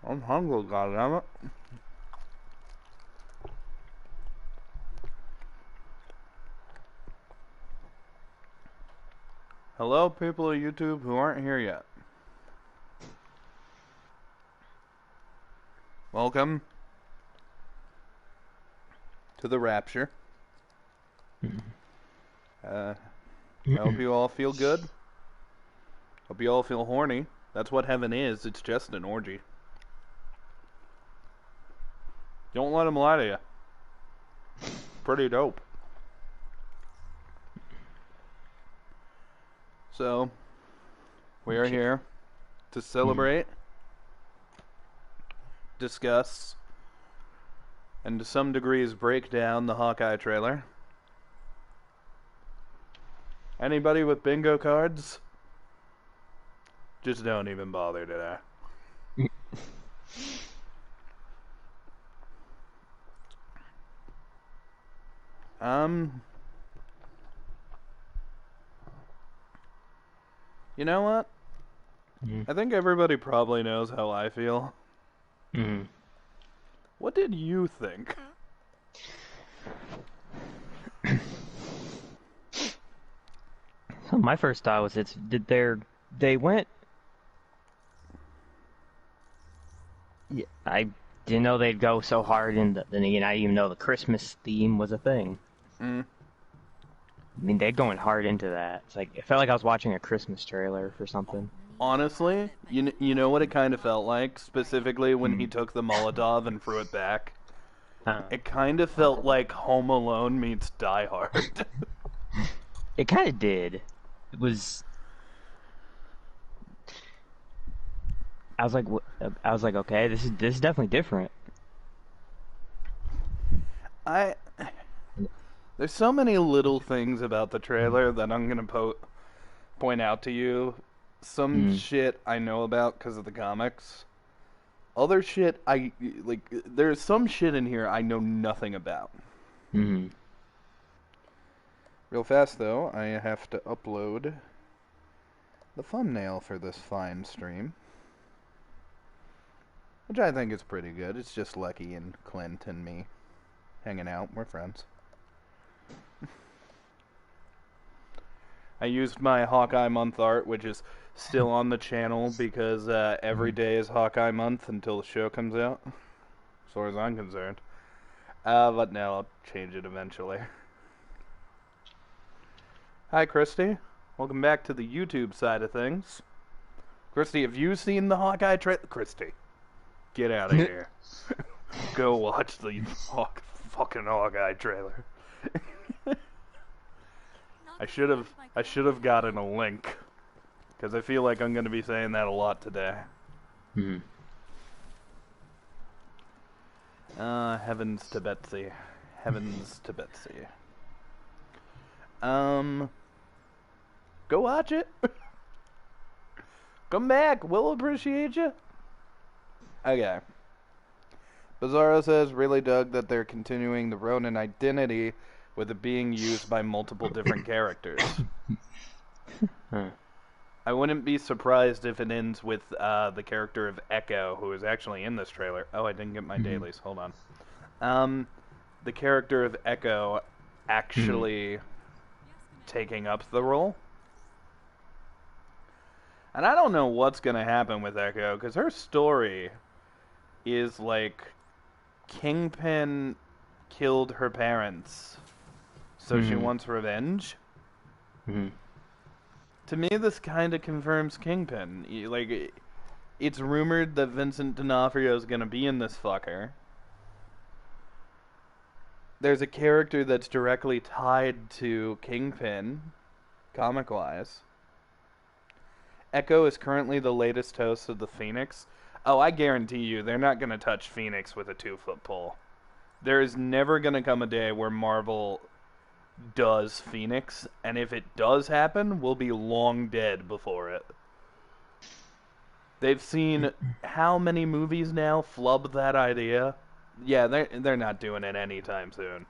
I'm hungry, goddammit. Hello, people of YouTube who aren't here yet. Welcome to the Rapture. I hope you all feel good. Hope you all feel horny. That's what heaven is. It's just an orgy. Don't let them lie to you. Pretty dope. So, we are here to celebrate, discuss, and to some degrees break down the Hawkeye trailer. Anybody with bingo cards? Just don't even bother today. You know what? I think everybody probably knows how I feel. What did you think? So my first thought was they went. Yeah, I didn't know they'd go so hard in then again, I didn't even know the Christmas theme was a thing. I mean, they're going hard into that. It's like, it felt like I was watching a Christmas trailer for something. Honestly, you know what it kind of felt like? Specifically when he took the Molotov and threw it back. It kind of felt like Home Alone meets Die Hard. It kind of did. It was... I was like, okay, this is definitely different. There's so many little things about the trailer that I'm gonna point out to you. Some shit I know about because of the comics. Other shit there's some shit in here I know nothing about. Real fast though, I have to upload the thumbnail for this fine stream. Which I think is pretty good. It's just Lucky and Clint and me hanging out. We're friends. I used my Hawkeye month art, which is still on the channel because every day is Hawkeye month until the show comes out, as far as I'm concerned. But now I'll change it eventually. Hi, Christy. Welcome back to the YouTube side of things. Christy, have you seen the Hawkeye trailer? Christy, get out of here. Go watch the fucking Hawkeye trailer. I should have gotten a link, because I feel like I'm going to be saying that a lot today. Heavens to Betsy. Heavens to Betsy. Go watch it. Come back. We'll appreciate you. Okay. Bizarro says, really dug that they're continuing the Ronin identity with it being used by multiple different characters. I wouldn't be surprised if it ends with the character of Echo, who is actually in this trailer. Oh, I didn't get my dailies. Hold on. The character of Echo actually taking up the role. And I don't know what's going to happen with Echo, because her story is like Kingpin killed her parents, so she wants revenge. To me, this kind of confirms Kingpin. Like, it's rumored that Vincent D'Onofrio is going to be in this fucker. There's a character that's directly tied to Kingpin, comic-wise. Echo is currently the latest host of the Phoenix. Oh, I guarantee you, they're not going to touch Phoenix with a 2-foot pole. There is never going to come a day where Marvel does Phoenix, and if it does happen, we'll be long dead before it. They've seen how many movies now flub that idea? Yeah, they're not doing it anytime soon.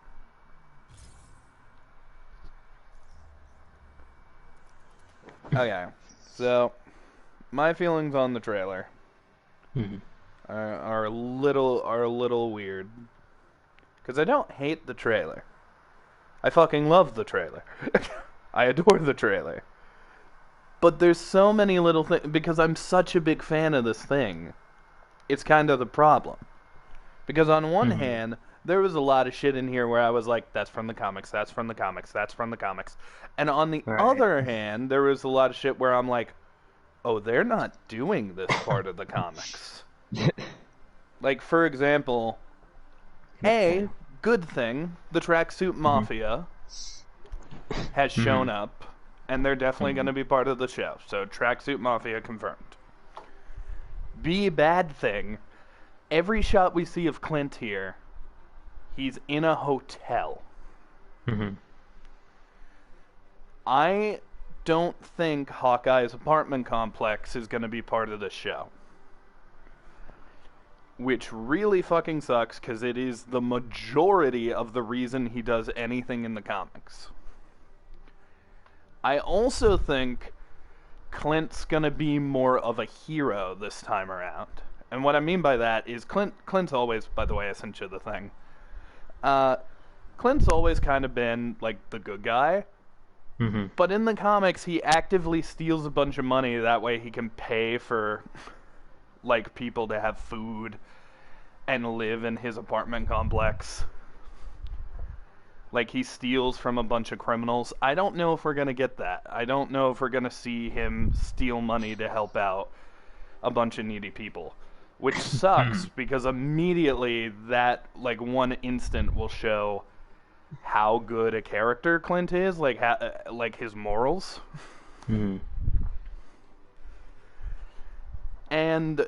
Okay, so my feelings on the trailer. are a little weird. Because I don't hate the trailer. I fucking love the trailer. I adore the trailer. But there's so many little things, because I'm such a big fan of this thing. It's kind of the problem. Because on one hand, there was a lot of shit in here where I was like, that's from the comics, that's from the comics, that's from the comics. And on the other hand, there was a lot of shit where I'm like, oh, they're not doing this part of the comics. Like, for example, good thing, the Tracksuit Mafia has shown up, and they're definitely going to be part of the show. So, Tracksuit Mafia confirmed. Bad thing, every shot we see of Clint here, he's in a hotel. I don't think Hawkeye's apartment complex is going to be part of the show. Which really fucking sucks, because it is the majority of the reason he does anything in the comics. I also think Clint's gonna be more of a hero this time around. And what I mean by that is Clint's always, by the way, I sent you the thing. Clint's always kind of been, like, the good guy. But in the comics, he actively steals a bunch of money, that way he can pay for, like, people to have food and live in his apartment complex. Like, he steals from a bunch of criminals. I don't know if we're gonna get that. I don't know if we're gonna see him steal money to help out a bunch of needy people. Which sucks, because immediately that, like, one instant will show how good a character Clint is, like, his morals. And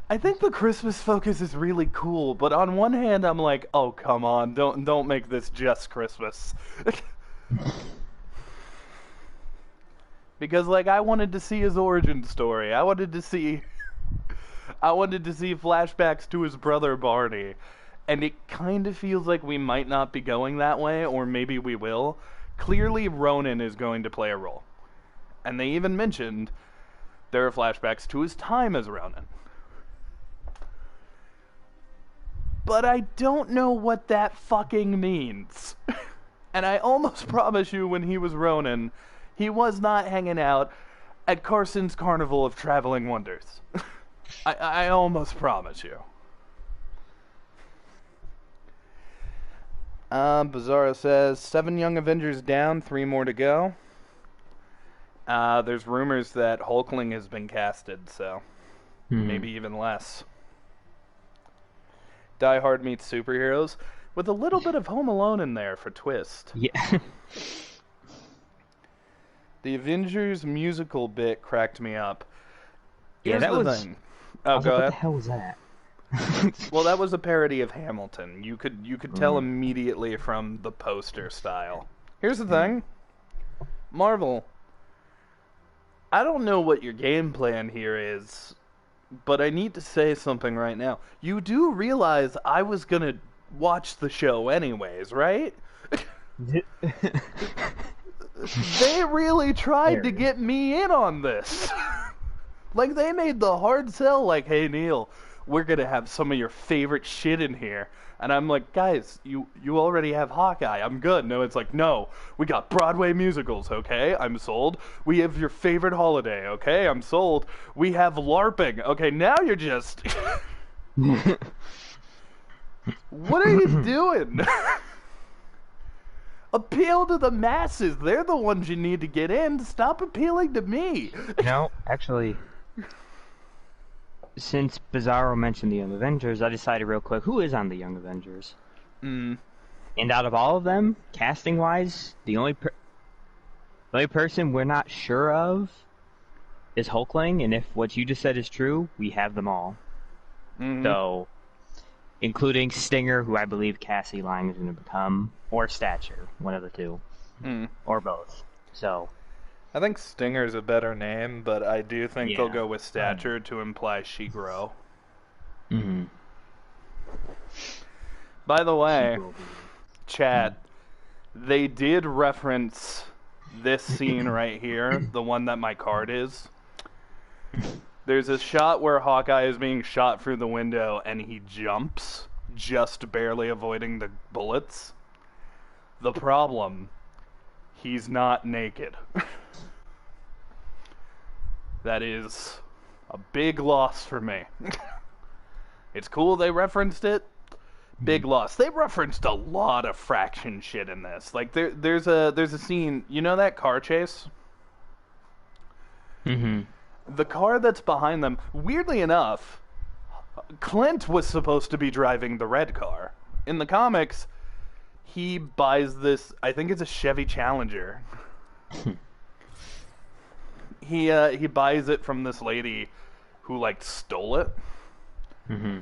I think the Christmas focus is really cool, but on one hand I'm like, oh, come on, don't make this just Christmas. Because, like, I wanted to see his origin story. I wanted to see flashbacks to his brother Barney. And it kind of feels like we might not be going that way, or maybe we will. Clearly, Ronan is going to play a role. And they even mentioned there are flashbacks to his time as Ronan. But I don't know what that fucking means. And I almost promise you, when he was Ronan, he was not hanging out at Carson's Carnival of Traveling Wonders. I almost promise you. Bizarro says, 7 Young Avengers down, 3 more to go. There's rumors that Hulkling has been casted, so maybe even less. Die Hard meets superheroes, with a little bit of Home Alone in there for twist. Yeah. The Avengers musical bit cracked me up. Here's the thing. Oh, go ahead. What the hell was that? Well, that was a parody of Hamilton. You could tell immediately from the poster style. Here's the thing. Marvel, I don't know what your game plan here is, but I need to say something right now. You do realize I was gonna watch the show anyways, right? They really tried to get me in on this. Like, they made the hard sell, like, hey, Neil, we're gonna have some of your favorite shit in here. And I'm like, guys, you already have Hawkeye, I'm good. No, it's like, no, we got Broadway musicals, okay, I'm sold. We have your favorite holiday, okay, I'm sold. We have LARPing, okay, now you're just... What are you doing? Appeal to the masses, they're the ones you need to get in. Stop appealing to me. No, actually... Since Bizarro mentioned the Young Avengers, I decided real quick, who is on the Young Avengers? And out of all of them, casting-wise, the only person we're not sure of is Hulkling, and if what you just said is true, we have them all. So, including Stinger, who I believe Cassie Lang is going to become, or Stature, one of the two, or both. So... I think Stinger's a better name, but I do think they'll go with Stature to imply she grow. By the way, chat, they did reference this scene right here, the one that my card is. There's a shot where Hawkeye is being shot through the window and he jumps, just barely avoiding the bullets. The problem, he's not naked. That is a big loss for me. It's cool they referenced it. Big loss. They referenced a lot of Fraction shit in this. Like there's a scene, you know that car chase? Mm-hmm. The car that's behind them, weirdly enough, Clint was supposed to be driving the red car. In the comics, he buys this, I think it's a Chevy Challenger. He buys it from this lady who like stole it. Mm-hmm.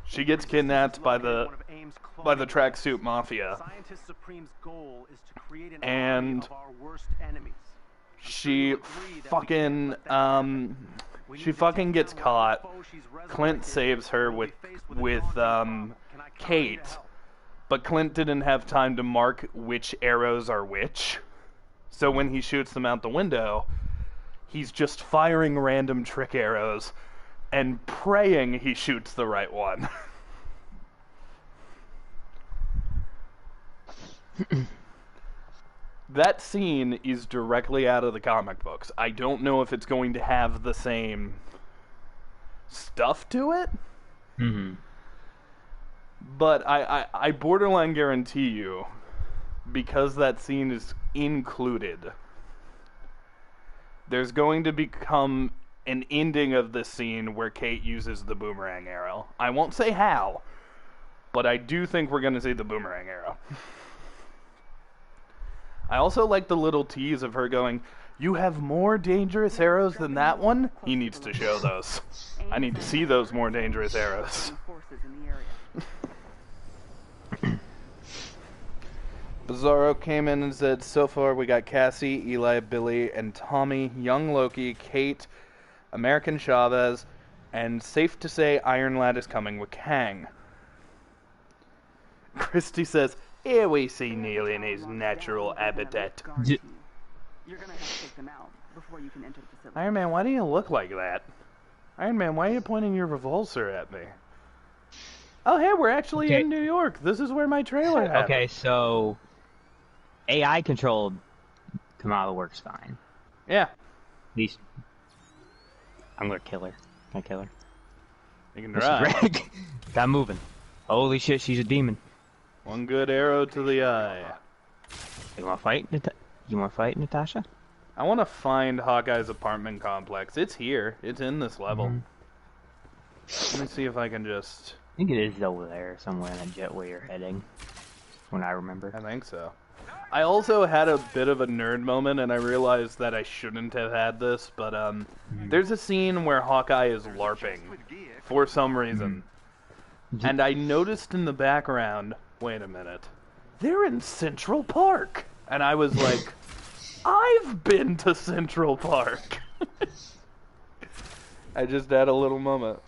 She gets kidnapped by the tracksuit mafia. And she fucking gets caught. Clint saves her with Kate, but Clint didn't have time to mark which arrows are which. So when he shoots them out the window, he's just firing random trick arrows and praying he shoots the right one. That scene is directly out of the comic books. I don't know if it's going to have the same stuff to it. Mm-hmm. But I borderline guarantee you, because that scene is included, there's going to become an ending of this scene where Kate uses the boomerang arrow. I won't say how, but I do think we're going to see the boomerang arrow. I also like the little tease of her going, "You have more dangerous arrows than that one?" He needs to show those. I need to see those more dangerous arrows. Bizarro came in and said, so far we got Cassie, Eli, Billy, and Tommy, Young Loki, Kate, American Chavez, and safe to say Iron Lad is coming with Kang. Christy says, here we see Kneale in his natural habitat. You're gonna have to take them out before you can enter the facility. Iron Man, why do you look like that? Iron Man, why are you pointing your revolver at me? Oh, hey, we're actually in New York. This is where my trailer happened. Okay, so AI controlled Kamala works fine. Yeah. At least I'm gonna kill her. Can I kill her? You can try. Got moving. Holy shit, she's a demon. One good arrow to the eye. You wanna fight? You wanna fight, Natasha? I want to find Hawkeye's apartment complex. It's here. It's in this level. Let me see if I can just... I think it is over there somewhere in that jet where you're heading. When I remember. I think so. I also had a bit of a nerd moment, and I realized that I shouldn't have had this, but there's a scene where Hawkeye is LARPing for some reason. And I noticed in the background, wait a minute, they're in Central Park. And I was like, I've been to Central Park. I just had a little moment.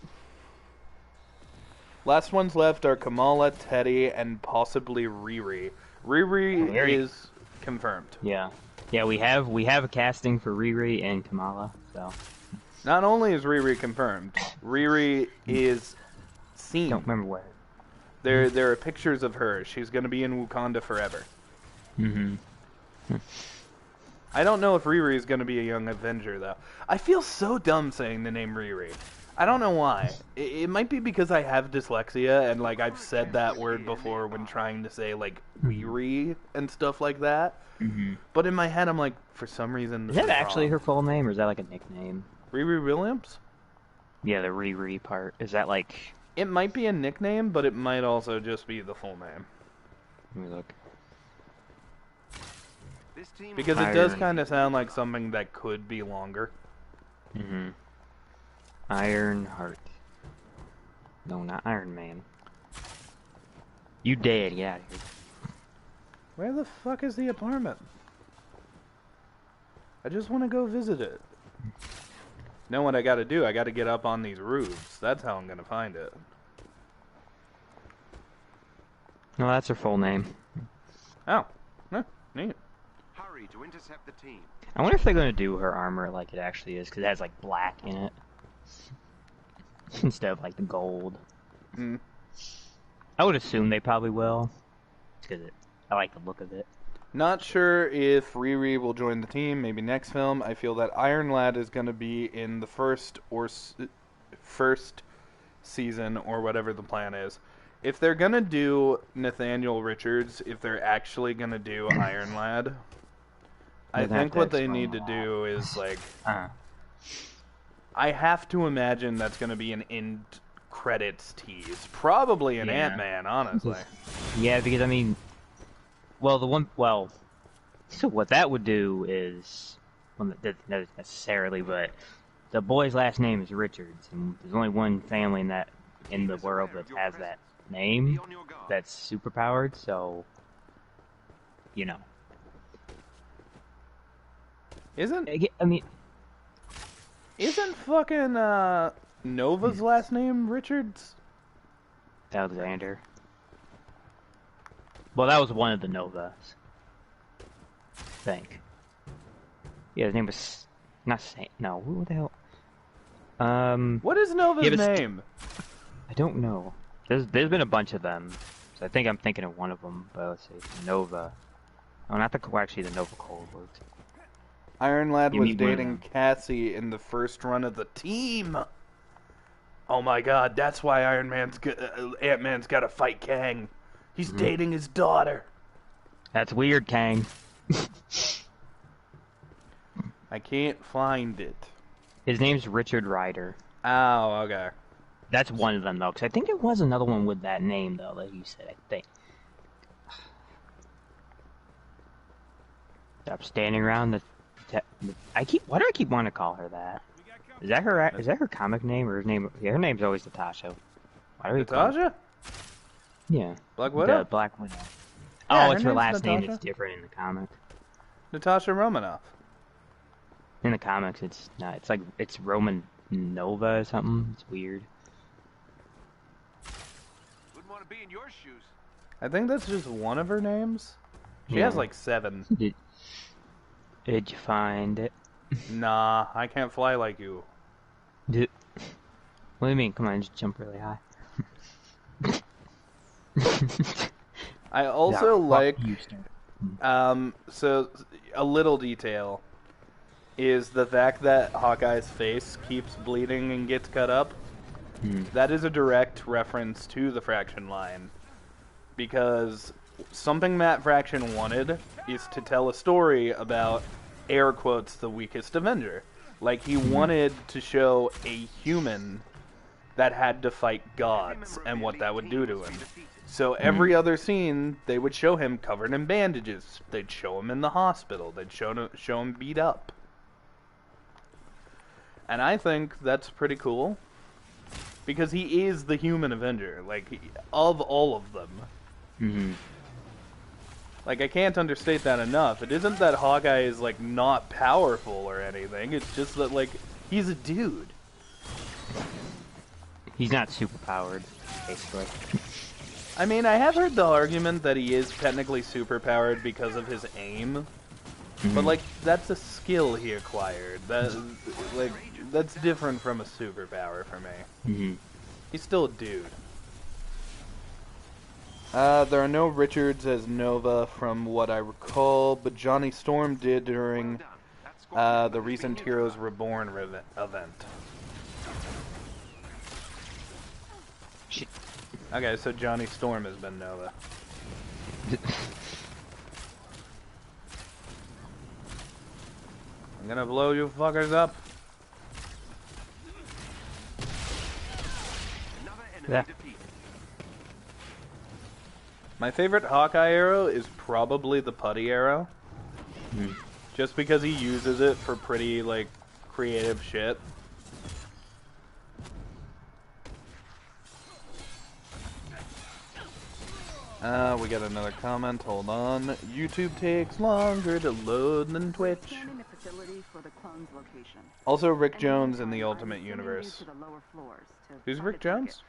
Last ones left are Kamala, Teddy, and possibly Riri. Riri is confirmed. Yeah. Yeah, we have a casting for Riri and Kamala, so. Not only is Riri confirmed, Riri is seen. Don't remember where. There are pictures of her. She's going to be in Wakanda forever. I don't know if Riri is going to be a young Avenger, though. I feel so dumb saying the name Riri. I don't know why. It might be because I have dyslexia, and, like, I've said that word before when trying to say, like, Riri and stuff like that. But in my head, I'm like, for some reason... Is that actually her full name, or is that, like, a nickname? Riri Williams? Yeah, the Riri part. Is that, like... It might be a nickname, but it might also just be the full name. Let me look. Because it does kind of sound like something that could be longer. Ironheart. No, not Iron Man. You dead, get out of here. Where the fuck is the apartment? I just want to go visit it. Know what I gotta do? I gotta get up on these roofs. That's how I'm gonna find it. No, that's her full name. Oh. Huh, neat. Hurry to intercept the team. I wonder if they're gonna do her armor like it actually is, because it has, like, black in it. Instead of like the gold. Mm. I would assume they probably will. Because I like the look of it. Not sure if Riri will join the team, maybe next film. I feel that Iron Lad is going to be in the first season or whatever the plan is. If they're going to do Nathaniel Richards, if they're actually going to do Iron Lad, I think what they need to do is, like... I have to imagine that's going to be an end credits tease. Probably an Ant-Man, honestly. Yeah, because, I mean... so what that would do is... Well, not necessarily, but... The boy's last name is Richards, and there's only one family in the world that has that name that's superpowered, so... You know. Isn't fucking Nova's last name Richards? Alexander. Well, that was one of the Novas. I think. Yeah, his name was not Saint. No, who the hell? What is Nova's name? I don't know. There's been a bunch of them. So I think I'm thinking of one of them. But let's see, Nova. Oh, not the actually the Nova Cold works. Iron Lad was dating Cassie in the first run of the team. Oh my god, that's why Ant-Man's got to fight Kang. He's dating his daughter. That's weird, Kang. I can't find it. His name's Richard Ryder. Oh, okay. That's one of them, though, because I think there was another one with that name, though, that you said, I think. Stop standing around the... Why do I keep wanting to call her that? Is that her comic name, or her name? Yeah, her name's always Natasha. Why do we Natasha? Yeah. Black Widow? The Black Widow. Yeah, oh, it's her last Natasha. name that's different in the comic. Natasha Romanoff. In the comics, it's not. It's like, it's Roman Nova or something. It's weird. Wouldn't want to be in your shoes. I think that's just one of her names. She has like 7. Did you find it? Nah, I can't fly like you. What do you mean? Come on, just jump really high. I also like... so, a little detail is the fact that Hawkeye's face keeps bleeding and gets cut up. That is a direct reference to the Fraction line. Because something Matt Fraction wanted is to tell a story about, air quotes, the weakest Avenger. Like, he wanted to show a human that had to fight gods and what that would do to him. So every other scene, they would show him covered in bandages. They'd show him in the hospital. They'd show him beat up. And I think that's pretty cool. Because he is the human Avenger. Like, of all of them. Like, I can't understate that enough. It isn't that Hawkeye is, like, not powerful or anything. It's just that, like, he's a dude. He's not super powered, basically. I mean, I have heard the argument that he is technically super powered because of his aim. But, like, that's a skill he acquired. That's different from a superpower for me. He's still a dude. There are no Richards as Nova from what I recall, but Johnny Storm did during the recent Heroes Reborn event. Shit. Okay, so Johnny Storm has been Nova. I'm gonna blow you fuckers up. Yeah. My favorite Hawkeye arrow is probably the putty arrow. Just because he uses it for pretty, like, creative shit. We got another comment. Hold on. YouTube takes longer to load than Twitch. Also, Rick Jones in the Ultimate Universe. Who's Rick Jones?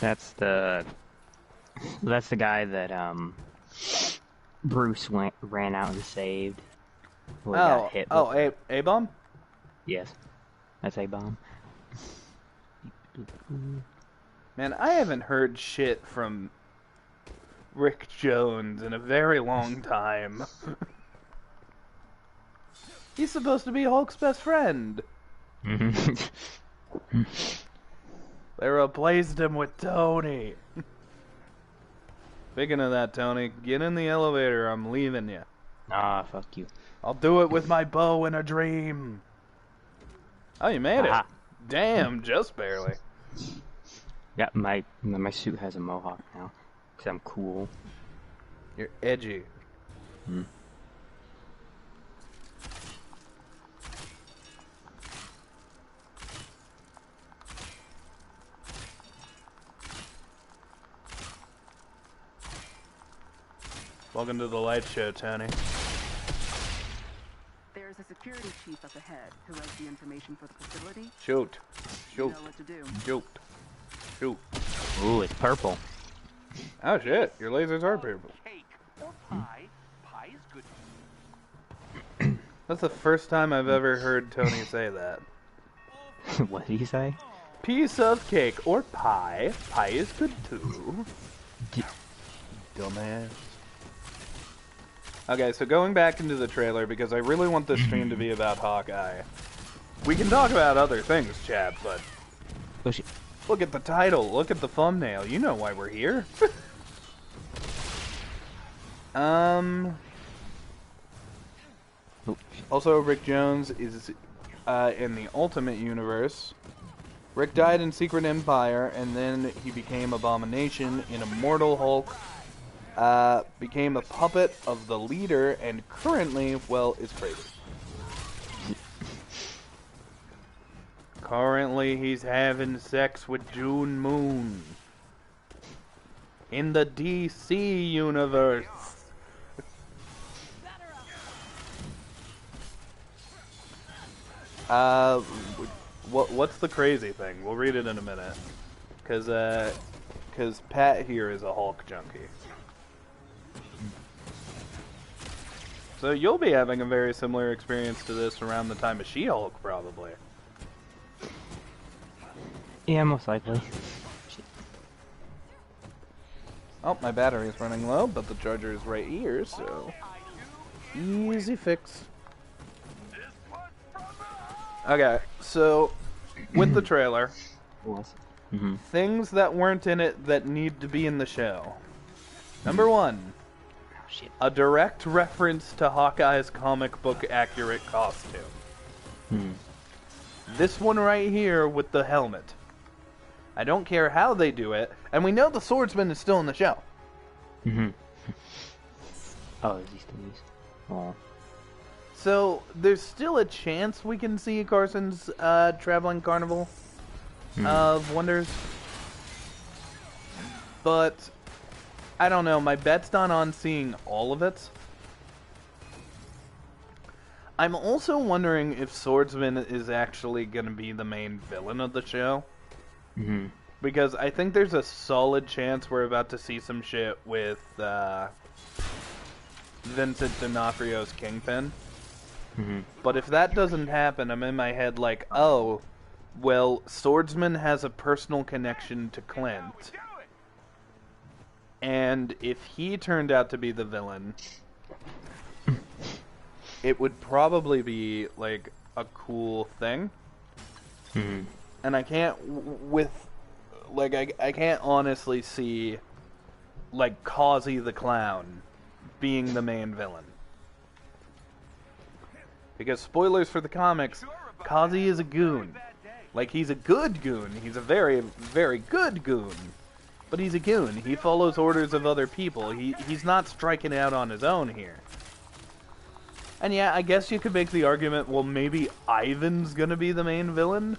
That's the guy that Bruce ran out and saved. Got hit with. A-Bomb? Yes. That's a bomb. Man, I haven't heard shit from Rick Jones in a very long time. He's supposed to be Hulk's best friend. They replaced him with Tony. Speaking of that, Tony, get in the elevator. I'm leaving you. Ah, fuck you. I'll do it with my bow in a dream. Oh, you made it. Damn, just barely. Yeah, my suit has a mohawk now. Because I'm cool. You're edgy. Welcome to the light show, Tony. There's a security chief up ahead who has the information for the facility. Shoot. You know what to do. Shoot. Shoot. Ooh, it's purple. Oh shit, your lasers are purple. Cake or pie. Pie is good. That's the first time I've ever heard Tony say that. What did he say? Piece of cake or pie. Pie is good too. Dumbass. Okay, so going back into the trailer, because I really want this stream to be about Hawkeye. We can talk about other things, Chad, but... Look at the title, look at the thumbnail, you know why we're here. Also, Rick Jones is in the Ultimate Universe. Rick died in Secret Empire, and then he became Abomination in Immortal Hulk. Became a puppet of the leader, and currently, well, is crazy. Currently, he's having sex with June Moon. In the DC universe. What's the crazy thing? We'll read it in a minute. Cause Pat here is a Hulk junkie. So you'll be having a very similar experience to this around the time of She-Hulk, probably. Yeah, most likely. Oh, my battery is running low, but the charger is right here, so... Easy fix. Okay, so, with the trailer, things that weren't in it that need to be in the show. Number one. A direct reference to Hawkeye's comic book accurate costume. This one right here with the helmet. I don't care how they do it, and we know the swordsman is still in the show. Oh, is he still used? Oh. So, there's still a chance we can see Carson's traveling carnival of wonders. But... I don't know, my bet's not on seeing all of it. I'm also wondering if Swordsman is actually going to be the main villain of the show. Because I think there's a solid chance we're about to see some shit with Vincent D'Onofrio's Kingpin. But if that doesn't happen, I'm in my head like, oh, well, Swordsman has a personal connection to Clint. And if he turned out to be the villain, it would probably be, like, a cool thing. And I can't, I can't honestly see, like, Kazi the Clown being the main villain. Because, spoilers for the comics, Kazi is a goon. Like, he's a good goon. He's a very, very good goon. But he's a goon. He follows orders of other people. He's not striking out on his own here. And yeah, I guess you could make the argument, well, maybe Ivan's gonna be the main villain?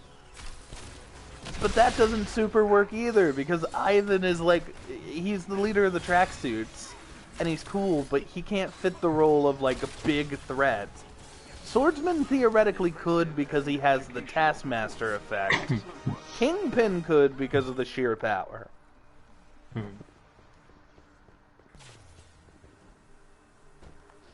But that doesn't super work either, because Ivan is like, he's the leader of the tracksuits, and he's cool, but he can't fit the role of, like, a big threat. Swordsman theoretically could because he has the Taskmaster effect. Kingpin could because of the sheer power.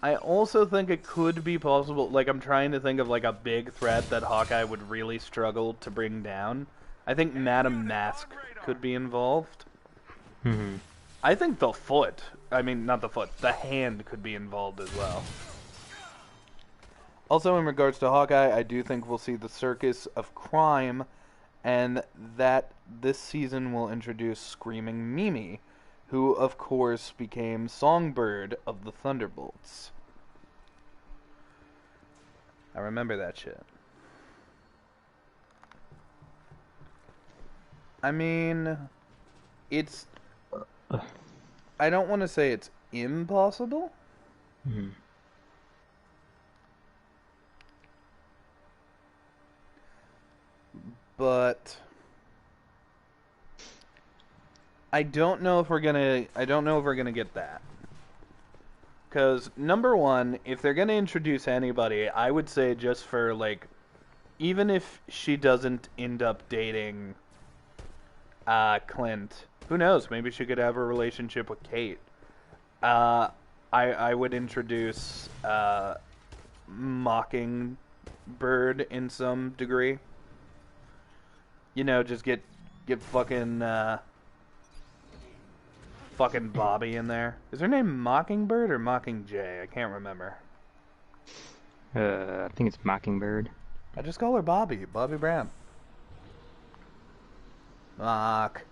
I also think it could be possible, like, I'm trying to think of, like, a big threat that Hawkeye would really struggle to bring down. I think Madame Mask could be involved. Mm-hmm. I think the foot, I mean, not the foot, the hand could be involved as well. Also, in regards to Hawkeye, I do think we'll see the circus of crime, and that this season will introduce Screaming Mimi, who, of course, became Songbird of the Thunderbolts. I remember that shit. I mean, it's... I don't want to say it's impossible. Mm-hmm. But I don't know if we're gonna get that. Because, number one, if they're gonna introduce anybody, I would say just for, like, even if she doesn't end up dating Clint, who knows, maybe she could have a relationship with Kate. I would introduce Mockingbird in some degree. You know, just get fucking Bobby in there. Is her name Mockingbird or Mockingjay? I can't remember. I think it's Mockingbird. I just call her Bobby. Bobby Brown. Mock.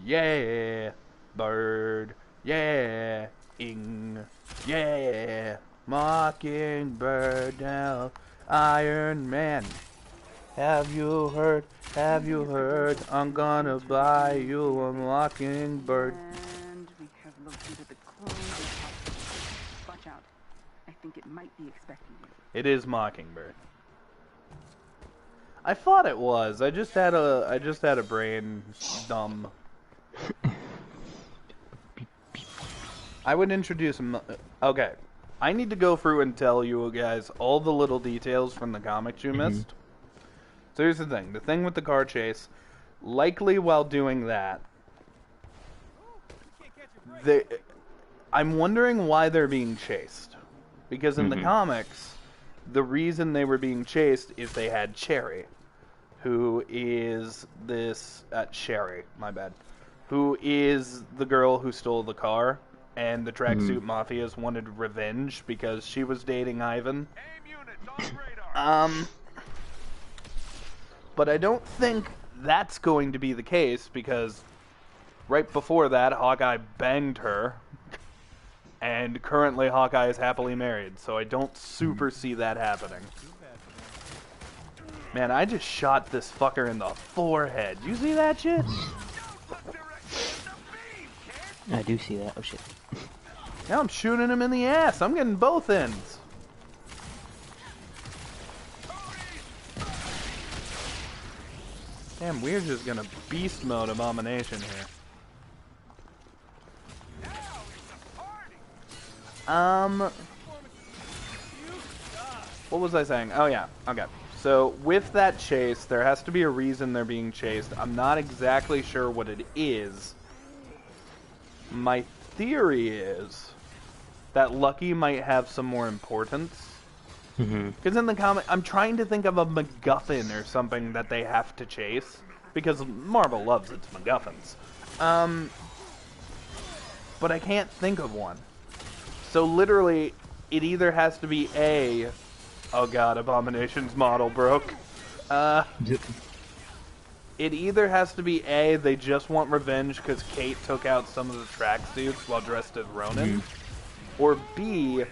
Yeah. Bird. Yeah. Ing. Yeah. Mockingbird now. Iron Man. Have you heard? Have you heard? I'm gonna buy you a mockingbird. And we have located the clone. Watch out. I think it might be expecting you. It is Mockingbird. I thought it was. I just had a brain dumb. I would introduce him. Okay. I need to go through and tell you guys all the little details from the comics you missed. So here's the thing. The thing with the car chase, likely while doing that, I'm wondering why they're being chased. Because in the comics, the reason they were being chased is they had Cherry, who is this... Sherry, my bad. Who is the girl who stole the car, and the tracksuit mafias wanted revenge because she was dating Ivan. But I don't think that's going to be the case, because right before that, Hawkeye banged her, and currently Hawkeye is happily married, so I don't super see that happening. Man, I just shot this fucker in the forehead. You see that shit? I do see that. Oh shit. Now I'm shooting him in the ass. I'm getting both ends. Damn, we're just gonna beast mode Abomination here. What was I saying? Oh yeah, okay. So, with that chase, there has to be a reason they're being chased. I'm not exactly sure what it is. My theory is that Lucky might have some more importance. Because in the comic, I'm trying to think of a MacGuffin or something that they have to chase. Because Marvel loves its MacGuffins. But I can't think of one. So literally, it either has to be A... Oh god, Abomination's model broke. It either has to be A, they just want revenge because Kate took out some of the tracksuits while dressed as Ronin. Or B,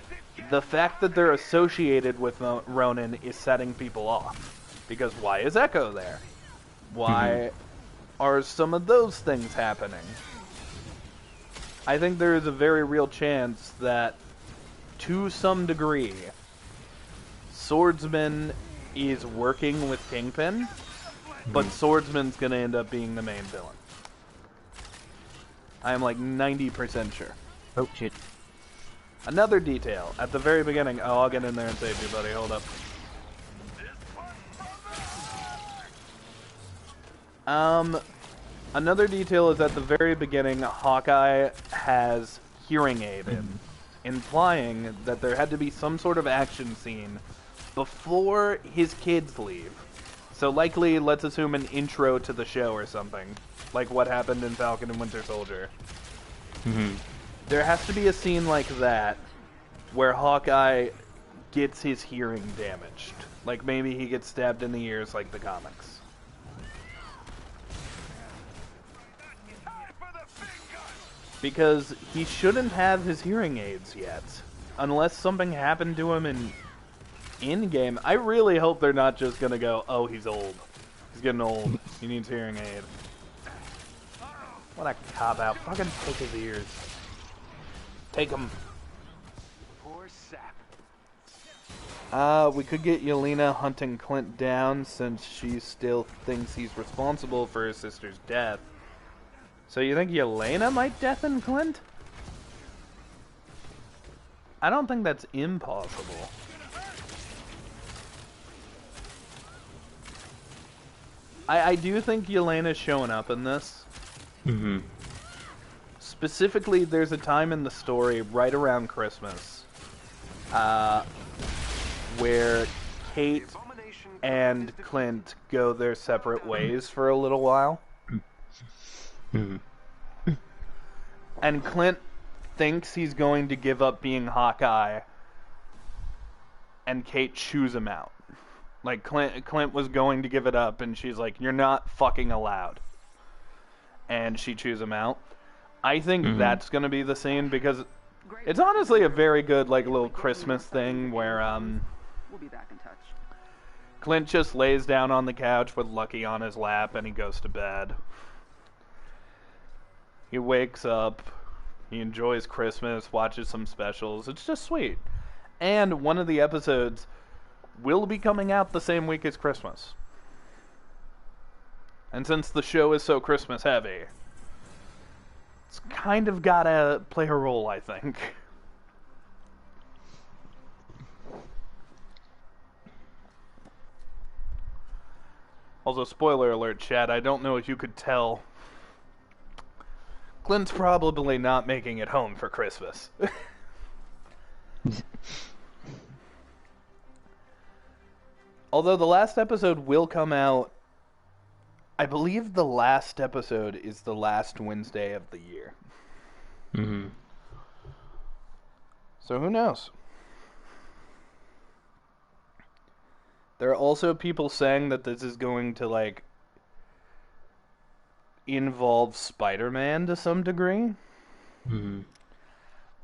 the fact that they're associated with Ronin is setting people off. Because why is Echo there? Why are some of those things happening? I think there is a very real chance that, to some degree, Swordsman is working with Kingpin, but Swordsman's gonna end up being the main villain. I am like 90% sure. Oh shit. Another detail, at the very beginning, oh, I'll get in there and save you, buddy, hold up. Another detail is at the very beginning, Hawkeye has hearing aid in. implying that there had to be some sort of action scene before his kids leave. So likely, let's assume an intro to the show or something, like what happened in Falcon and Winter Soldier. Mm-hmm. There has to be a scene like that where Hawkeye gets his hearing damaged. Like maybe he gets stabbed in the ears like the comics. Because he shouldn't have his hearing aids yet. Unless something happened to him in-game. I really hope they're not just gonna go, oh, he's old. He's getting old. He needs hearing aid. What a cop-out. Fucking take his ears. Take them. Poor sap. We could get Yelena hunting Clint down since she still thinks he's responsible for her sister's death. So you think Yelena might deafen Clint? I don't think that's impossible. I do think Yelena's showing up in this. Mm-hmm. Specifically, there's a time in the story right around Christmas where Kate and Clint go their separate ways for a little while. Mm-hmm. And Clint thinks he's going to give up being Hawkeye, and Kate chews him out. Like, Clint was going to give it up, and she's like, you're not fucking allowed. And she chews him out. I think that's going to be the scene, because it's honestly a very good, like, little Christmas thing where, We'll be back in touch. Clint just lays down on the couch with Lucky on his lap, and he goes to bed. He wakes up, he enjoys Christmas, watches some specials. It's just sweet. And one of the episodes will be coming out the same week as Christmas. And since the show is so Christmas heavy, it's kind of gotta play a role, I think. Also, spoiler alert, chat, I don't know if you could tell. Clint's probably not making it home for Christmas. Although the last episode will come out, I believe the last episode is the last Wednesday of the year. Mm-hmm. So who knows? There are also people saying that this is going to, like, involve Spider-Man to some degree. Mm-hmm.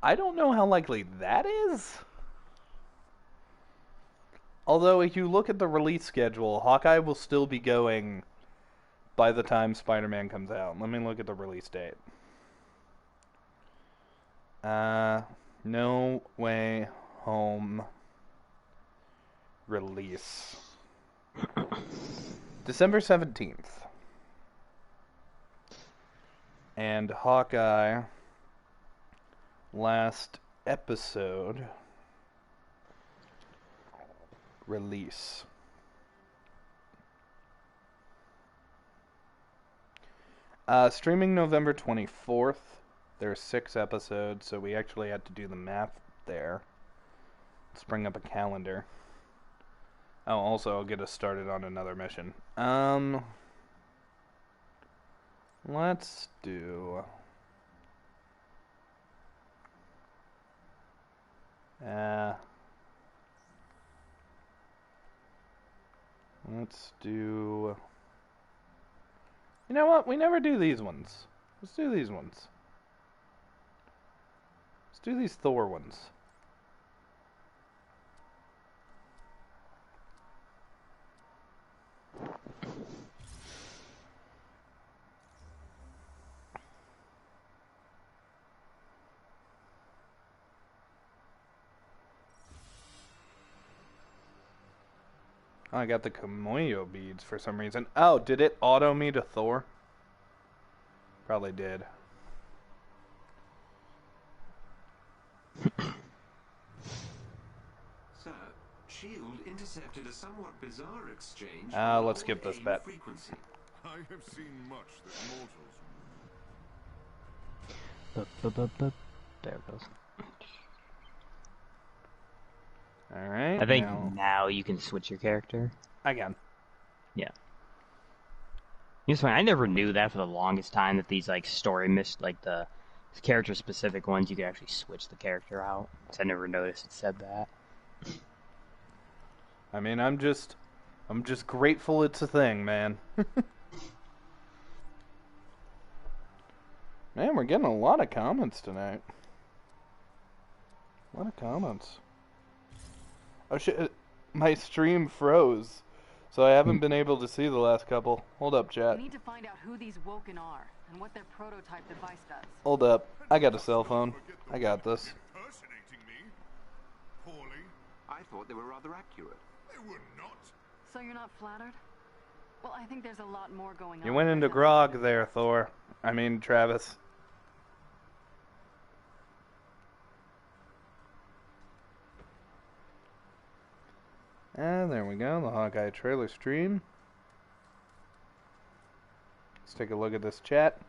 I don't know how likely that is. Although, if you look at the release schedule, Hawkeye will still be going by the time Spider-Man comes out. Let me look at the release date. No Way Home release. December 17th. And Hawkeye last episode release. Streaming November 24th. There's 6 episodes, so we actually had to do the math there. Let's bring up a calendar. Oh, also, I'll get us started on another mission. Let's do... let's do... You know what? We never do these ones. Let's do these ones. Let's do these Thor ones. I got the Komoyo beads for some reason. Oh, did it auto me to Thor? Probably did. Sir, Shield intercepted a somewhat bizarre exchange. Let's skip this bet. Frequency. I have seen much that mortals. There it goes. Alright. I think now you can switch your character. I can. Yeah. It's funny, I never knew that for the longest time, that these, like, like, the character-specific ones, you could actually switch the character out. I never noticed it said that. I mean, I'm just grateful it's a thing, man. Man, we're getting a lot of comments tonight. A lot of comments. Oh shit, my stream froze, so I haven't been able to see the last couple. Hold up, chat. We need to find out who these Woken are and what their prototype device does. Hold up. I got a cell phone. I got this. Impersonating me? Poorly? I thought they were rather accurate. They were not. So you're not flattered? Well, I think there's a lot more going on. You went into grog there, Thor. I mean, Travis. And there we go, the Hawkeye trailer stream. Let's take a look at this chat.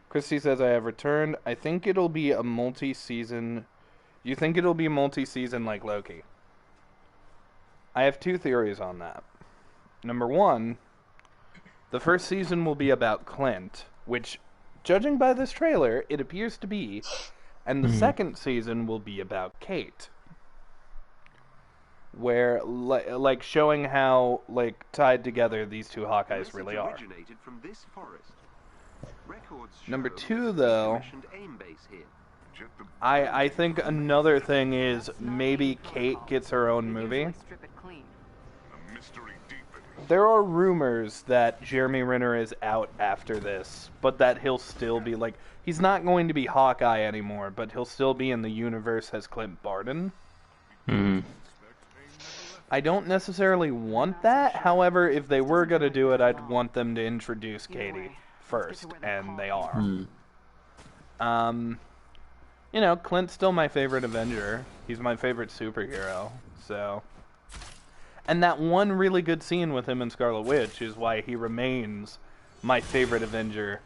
Christy says, I have returned. I think it'll be a multi-season... You think it'll be multi-season like Loki? I have two theories on that. Number one, the first season will be about Clint, which, judging by this trailer, it appears to be. And the second season will be about Kate. Where, like, showing how, like, tied together these two Hawkeyes really are. Originated from this forest. Records Number show two, there's a though, commissioned aim base here. I think another thing is maybe Kate gets her own movie. Strip it clean. A mystery deepening. There are rumors that Jeremy Renner is out after this, but that he'll still be, like, he's not going to be Hawkeye anymore, but he'll still be in the universe as Clint Barton. I don't necessarily want that. However, if they were going to do it, I'd want them to introduce Katie first, and they are. You know, Clint's still my favorite Avenger. He's my favorite superhero, so... And that one really good scene with him and Scarlet Witch is why he remains my favorite Avenger,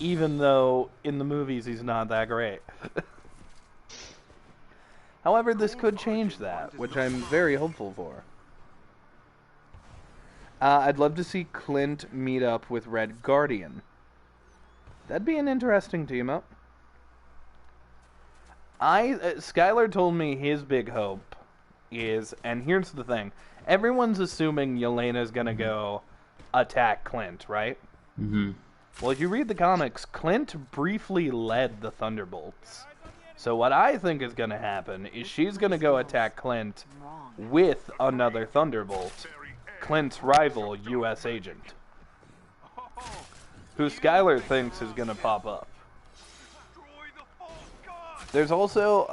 even though in the movies he's not that great. However, this could change that, which I'm very hopeful for. I'd love to see Clint meet up with Red Guardian. That'd be an interesting team-up. Skylar told me his big hope is, and here's the thing, everyone's assuming Yelena's gonna go attack Clint, right? Well, if you read the comics, Clint briefly led the Thunderbolts. So what I think is going to happen is she's going to go attack Clint with another Thunderbolt, Clint's rival, U.S. agent, who Skylar thinks is going to pop up. There's also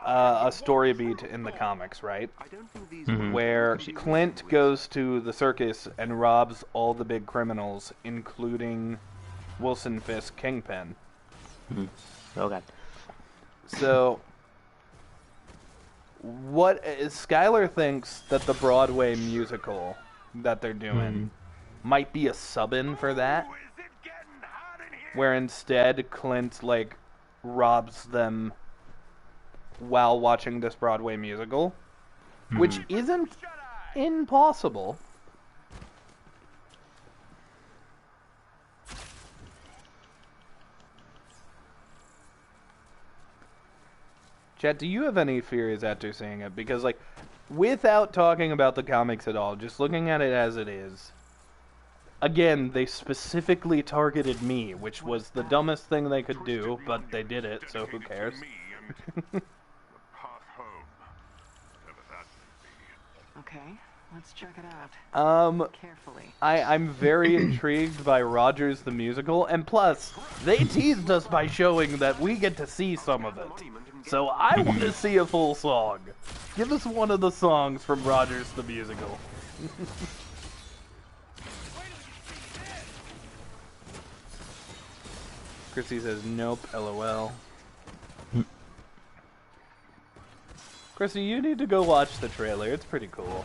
a story beat in the comics, right? Where Clint goes to the circus and robs all the big criminals, including Wilson Fisk Kingpin. Okay. So, what Skylar thinks that the Broadway musical that they're doing might be a sub-in for that, where instead Clint, like, robs them while watching this Broadway musical, which isn't impossible. Chat, do you have any fears after seeing it? Because, like, without talking about the comics at all, just looking at it as it is, again, they specifically targeted me, which was the dumbest thing they could do, but they did it, so who cares? Okay, let's check it out. Carefully. I'm very intrigued by Rogers the Musical, and plus, they teased us by showing that we get to see some of it. So I want to see a full song. Give us one of the songs from Rogers the Musical. Chrissy says, nope, LOL. Chrissy, you need to go watch the trailer. It's pretty cool.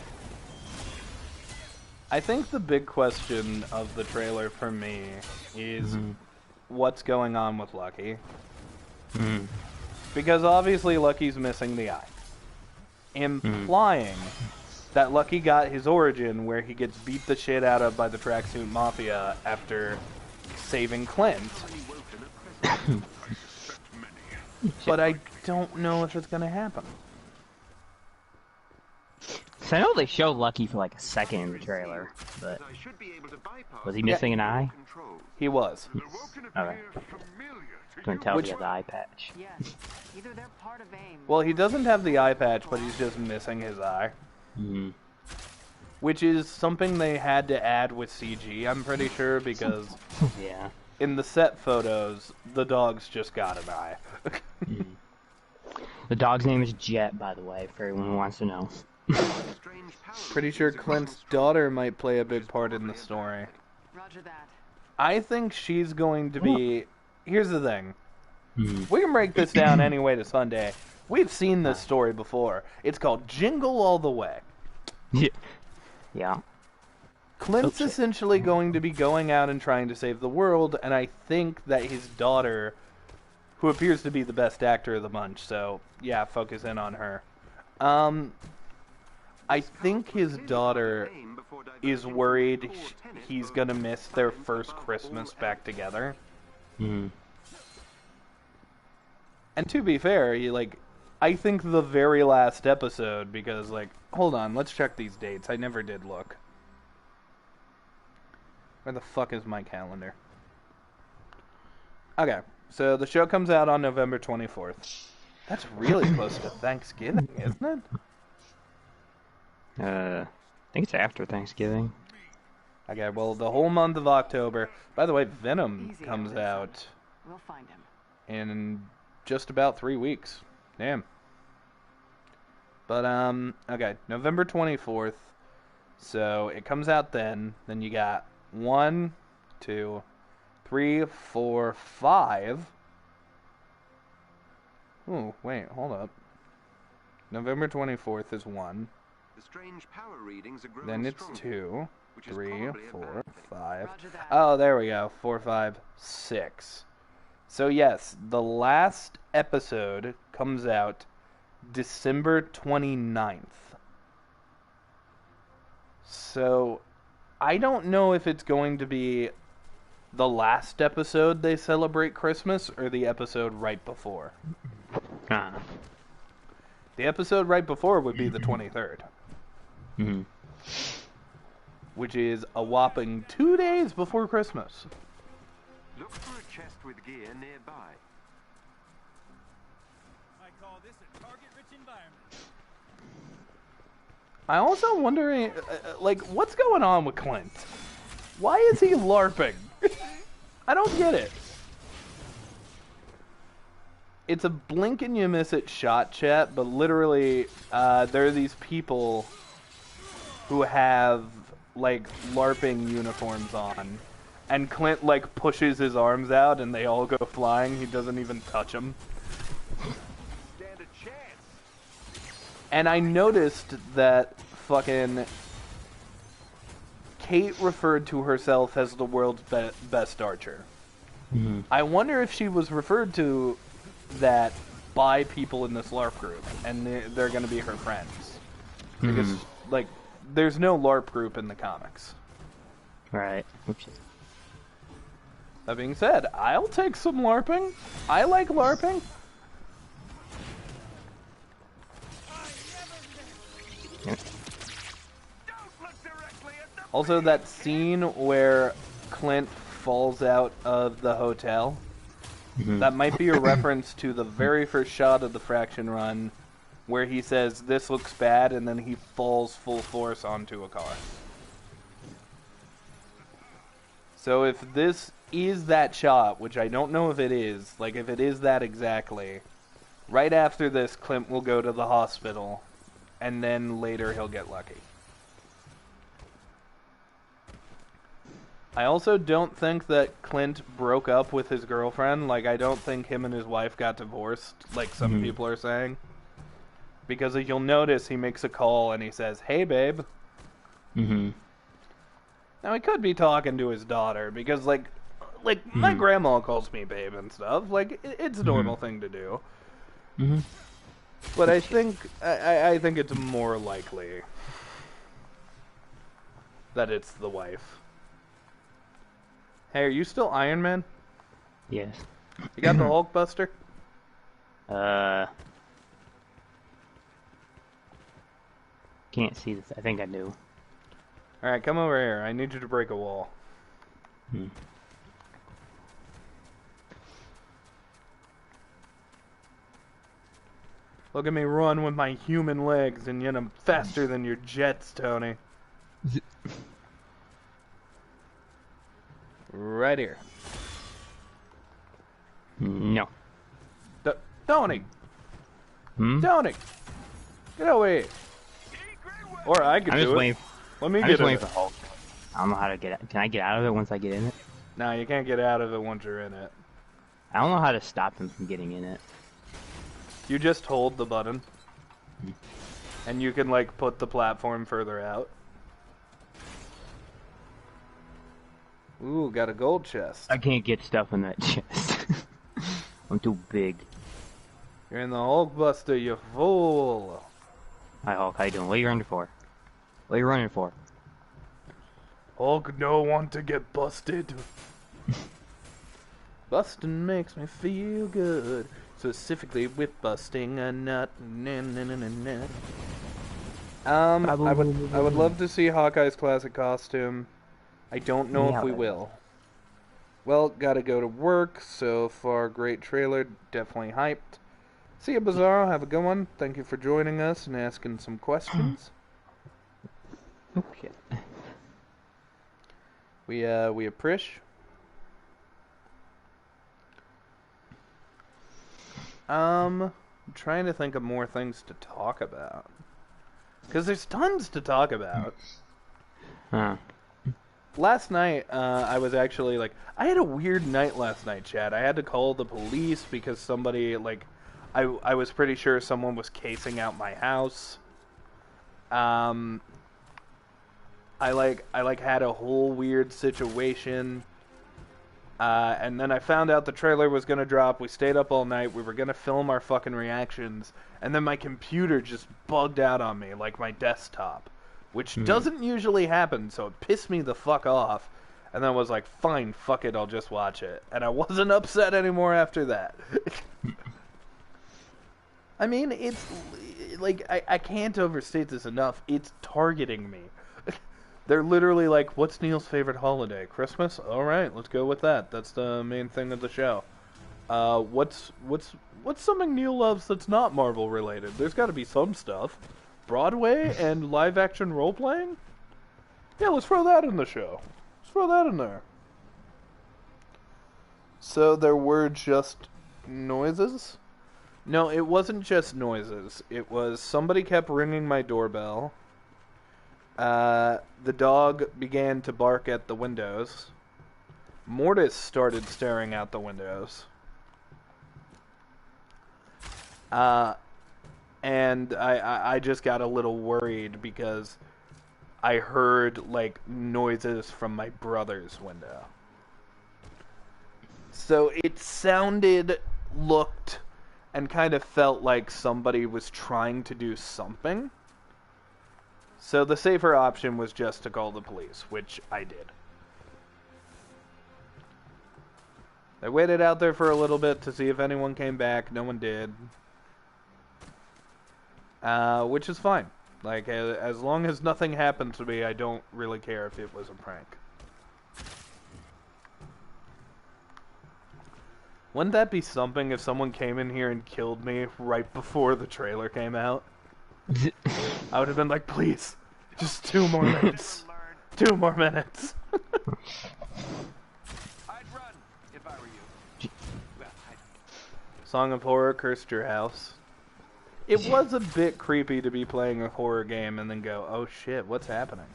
I think the big question of the trailer for me is what's going on with Lucky. Because obviously Lucky's missing the eye. implying that Lucky got his origin where he gets beat the shit out of by the Tracksuit Mafia after saving Clint. But I don't know if it's gonna happen. So I know they showed Lucky for like a second in the trailer, but was he missing an eye? He was. Okay. Couldn't tell if he had the eye patch. Yes. Either they're part of AIM. Well, he doesn't have the eye patch, but he's just missing his eye. Which is something they had to add with CG, I'm pretty sure, because Yeah. in the set photos, the dog's just got an eye. The dog's name is Jet, by the way, for everyone who wants to know. Pretty sure Clint's daughter might play a big part in the story. Roger that. I think she's going to be... Here's the thing. We can break this down anyway to Sunday. We've seen this story before. It's called Jingle All the Way. Yeah. Clint's essentially going to be going out and trying to save the world, and I think that his daughter, who appears to be the best actor of the bunch, so yeah, focus in on her. I think his daughter is worried he's gonna miss their first Christmas back together. And to be fair, I think the very last episode, because, hold on, let's check these dates. I never did look. Where the fuck is my calendar? Okay, so the show comes out on November 24th. That's really close to Thanksgiving, isn't it? I think it's after Thanksgiving. Okay, well, the whole month of October. By the way, Venom Easy, comes out We'll find him. in just about 3 weeks. Damn. But, okay, November 24th. So, it comes out then. Then you got 1, 2, 3, 4, 5. Ooh, wait, hold up. November 24th is 1. The strange power readings are growing Then it's stronger, 2, which is 3, probably a 4, bad thing. 5. Roger that. Oh, there we go. 4, 5, 6. So yes, the last episode comes out December 29th. So I don't know if it's going to be the last episode they celebrate Christmas or the episode right before. The episode right before would be the 23rd. Which is a whopping 2 days before Christmas. Look for a chest with gear nearby. I call this a target-rich environment. I also wondering, what's going on with Clint? Why is he LARPing? I don't get it. It's a blink and you miss it shot, chat, but literally, there are these people who have, LARPing uniforms on. And Clint, pushes his arms out and they all go flying. He doesn't even touch them. Stand a chance. And I noticed that fucking Kate referred to herself as the world's best archer. I wonder if she was referred to that by people in this LARP group, and they're going to be her friends. Because, there's no LARP group in the comics. Right. Oops. That being said, I'll take some LARPing. I like LARPing. Also, that scene where Clint falls out of the hotel, that might be a reference to the very first shot of the Fraction run, where he says, "This looks bad," and then he falls full force onto a car. So if this is that shot, which I don't know if it is, if it is that exactly, right after this, Clint will go to the hospital, and then later he'll get lucky. I also don't think that Clint broke up with his girlfriend. I don't think him and his wife got divorced, like some people are saying. Because if you'll notice, he makes a call and he says, "Hey, babe." Now, he could be talking to his daughter, because, my grandma calls me babe and stuff. It's a normal thing to do. But I think I think it's more likely that it's the wife. Hey, are you still Iron Man? Yes. You got the Hulk Buster? Can't see this. I think I do. Alright, come over here. I need you to break a wall. Look at me run with my human legs, and yet I'm faster than your jets, Tony. Right here. No. Tony! Tony! Get away! Or I could do it. Let me get in it. I'm just waiting for Hulk. I don't know how to get out. Can I get out of it once I get in it? No, you can't get out of it once you're in it. I don't know how to stop him from getting in it. You just hold the button. And you can, like, put the platform further out. Ooh, got a gold chest. I can't get stuff in that chest. I'm too big. You're in the Hulk Buster, you fool. Hi, Hulk. How you doing? What are you running for? What are you running for? Hulk don't want to get busted. Busting makes me feel good. Specifically with busting a nut. I would love to see Hawkeye's classic costume. I don't know if we will. Well, gotta go to work. So far, great trailer. Definitely hyped. See you, Bizarro. Have a good one. Thank you for joining us and asking some questions. Okay. We appreciate. I'm trying to think of more things to talk about. Because there's tons to talk about. Huh. Last night, I was actually, like... I had a weird night last night, Chad. I had to call the police because somebody, like... I was pretty sure someone was casing out my house. I had a whole weird situation. And then I found out the trailer was going to drop. We stayed up all night. We were going to film our fucking reactions. And then my computer just bugged out on me, like my desktop. Which doesn't usually happen, so it pissed me the fuck off. And then I was like, fine, fuck it, I'll just watch it. And I wasn't upset anymore after that. I mean, it's... like, I can't overstate this enough. It's targeting me. They're literally like, what's Neil's favorite holiday? Christmas? Alright, let's go with that. That's the main thing of the show. What's something Neil loves that's not Marvel related? There's gotta be some stuff. Broadway and live action role playing? Yeah, let's throw that in the show. Let's throw that in there. So there were just noises? No, it wasn't just noises. It was somebody kept ringing my doorbell. The dog began to bark at the windows. Mortis started staring out the windows. And I just got a little worried because I heard, like, noises from my brother's window. So it sounded, looked, and kind of felt like somebody was trying to do something. So the safer option was just to call the police, which I did. I waited out there for a little bit to see if anyone came back. No one did. Which is fine. Like, as long as nothing happened to me, I don't really care if it was a prank. Wouldn't that be something if someone came in here and killed me right before the trailer came out? I would have been like, please, just 2 more minutes. 2 more minutes. I'd run if I were you. Well, Song of Horror cursed your house. It was a bit creepy to be playing a horror game and then go, oh shit, what's happening?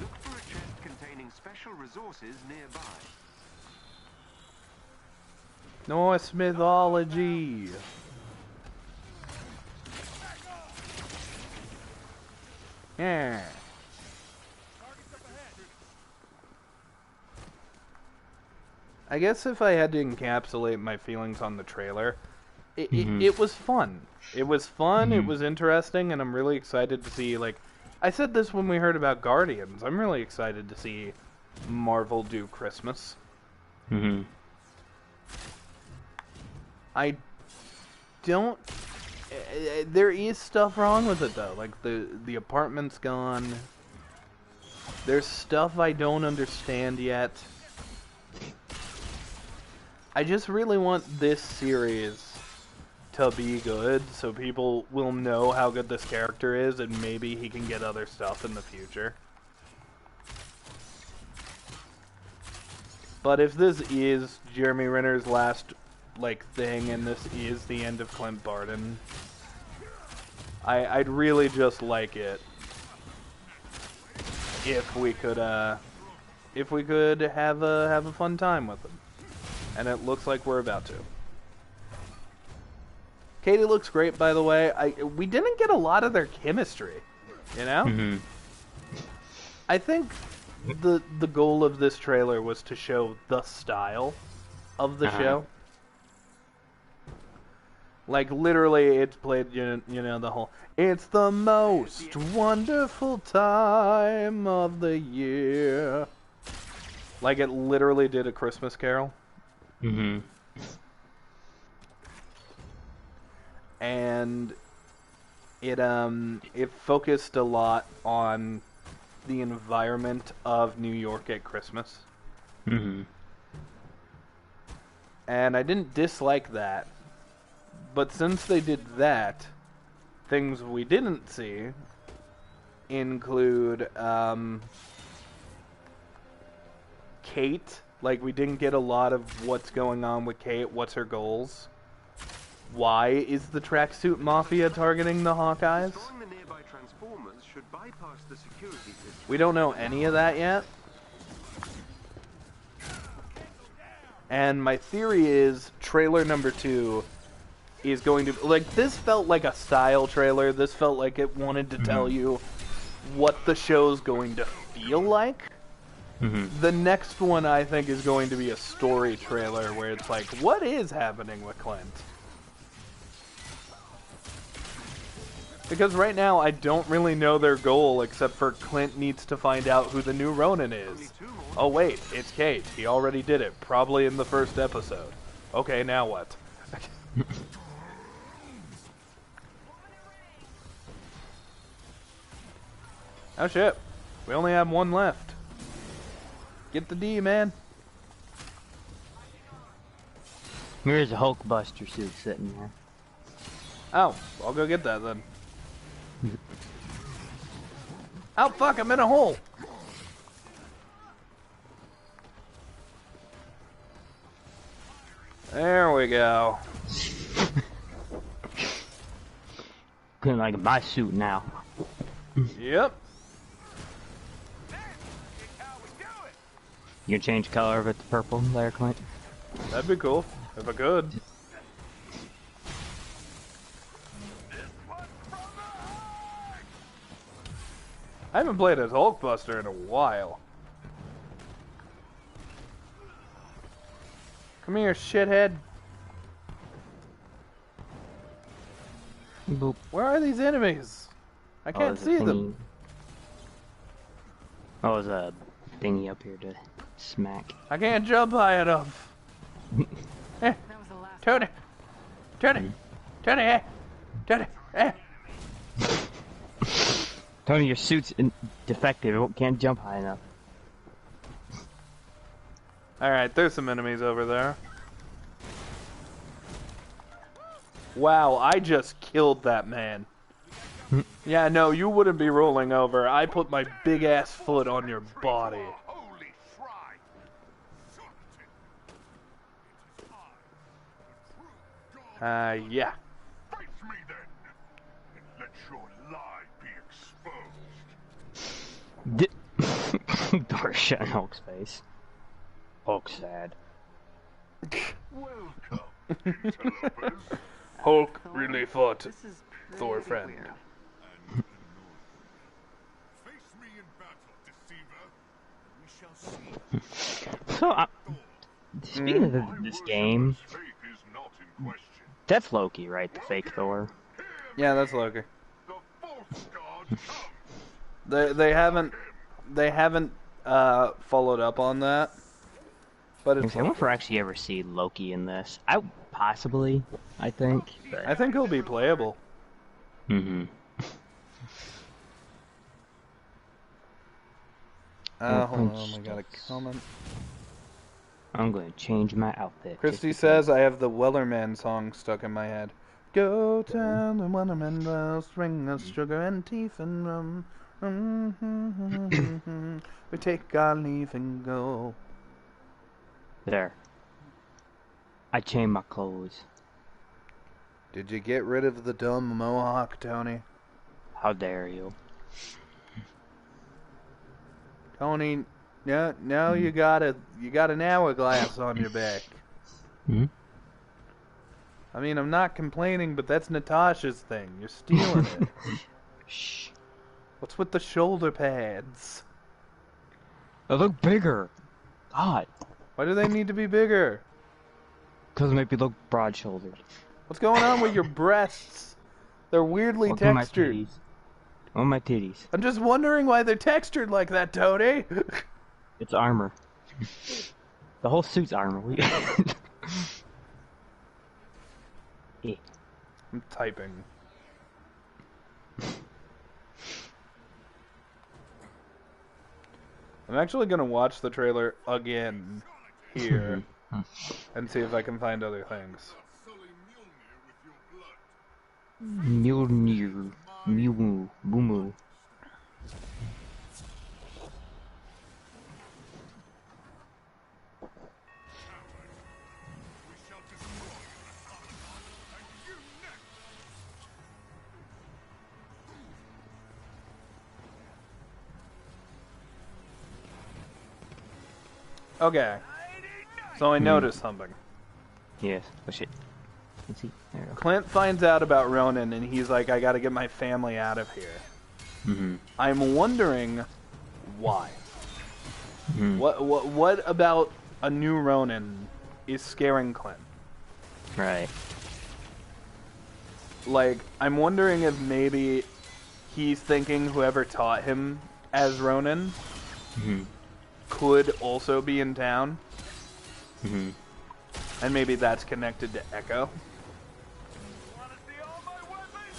Look for a chest containing special resources nearby. Norse mythology. Yeah. I guess if I had to encapsulate my feelings on the trailer, it was fun. It was fun, it was interesting, and I'm really excited to see, like, I said this when we heard about Guardians, I'm really excited to see Marvel do Christmas. I don't... There is stuff wrong with it, though. Like, the apartment's gone. There's stuff I don't understand yet. I just really want this series to be good, so people will know how good this character is, and maybe he can get other stuff in the future. But if this is Jeremy Renner's last, like, thing, and this is the end of Clint Barton, I'd really just like it if we could have a fun time with him. And it looks like we're about to. Katie looks great, by the way. We didn't get a lot of their chemistry, you know? I think the goal of this trailer was to show the style of the show. Like, literally, it's played, you know, the whole, it's the most wonderful time of the year. Like, it literally did A Christmas Carol. And it focused a lot on the environment of New York at Christmas. And I didn't dislike that. But since they did that, things we didn't see include Kate. Like, we didn't get a lot of what's going on with Kate, what's her goals. Why is the tracksuit mafia targeting the Hawkeyes? We don't know any of that yet. And my theory is trailer number 2 is going to... Like, this felt like a style trailer. This felt like it wanted to tell you what the show's going to feel like. The next one, I think, is going to be a story trailer where it's like, what is happening with Clint? Because right now, I don't really know their goal, except for Clint needs to find out who the new Ronin is. Oh wait, it's Kate. He already did it, probably in the first episode. Okay, now what? Oh shit, we only have one left. Get the D, man. Here's a Hulkbuster suit sitting there. Oh, I'll go get that then. Oh fuck, I'm in a hole. There we go. Couldn't like my suit now. Yep. You can change color of it to purple there, Clint? That'd be cool, if I could. I haven't played as Hulkbuster in a while. Come here, shithead. Boop. Where are these enemies? I can't see them. Oh, there's a thingy up here to smack. I can't jump high enough. Eh. Turn it. Turn it. Turn it. Eh. Turn it. Eh. Tony, your suit's defective. It can't jump high enough. Alright, there's some enemies over there. Wow, I just killed that man. Yeah, no, you wouldn't be rolling over. I put my big ass foot on your body. Yeah. Face me then, and let your lie be exposed. Door shut in Hulk's face. Hulk's sad. Welcome, Nealetapus. Hulk really fought Thor friend. Face me in battle, deceiver. We shall see. So, speaking of this game, Fate is not in question. That's Loki, right? The fake Thor. Yeah, that's Loki. The false god They haven't followed up on that. But it's I wonder if we'll actually ever see Loki in this. I think. But... I think he'll be playable. Mm-hmm. Hold on, I got a comment. I'm going to change my outfit. Christy says I have the Wellerman song stuck in my head. Go tell the Wellerman bells, bring us sugar and teeth and rum. We take our leave and go. There. I changed my clothes. Did you get rid of the dumb mohawk, Tony? How dare you? Tony, now you got an hourglass on your back. Hmm? I mean, I'm not complaining, but that's Natasha's thing. You're stealing it. Shh. What's with the shoulder pads? They look bigger. God. Why do they need to be bigger? Because it make me look broad-shouldered. What's going on with your breasts? They're weirdly textured. On my titties. I'm just wondering why they're textured like that, Tony. It's armor. The whole suit's armor. Yeah. I'm typing. I'm actually gonna watch the trailer again here and see if I can find other things. Mjolnir. Mew. Boo. Okay. So I noticed something. Yes. Oh shit. Let's see. There we go. Clint finds out about Ronan and he's like, I gotta get my family out of here. Mm-hmm. I'm wondering why. Mm-hmm. What about a new Ronan is scaring Clint? Right. Like, I'm wondering if maybe he's thinking whoever taught him as Ronan could also be in town. Mm-hmm. And maybe that's connected to Echo.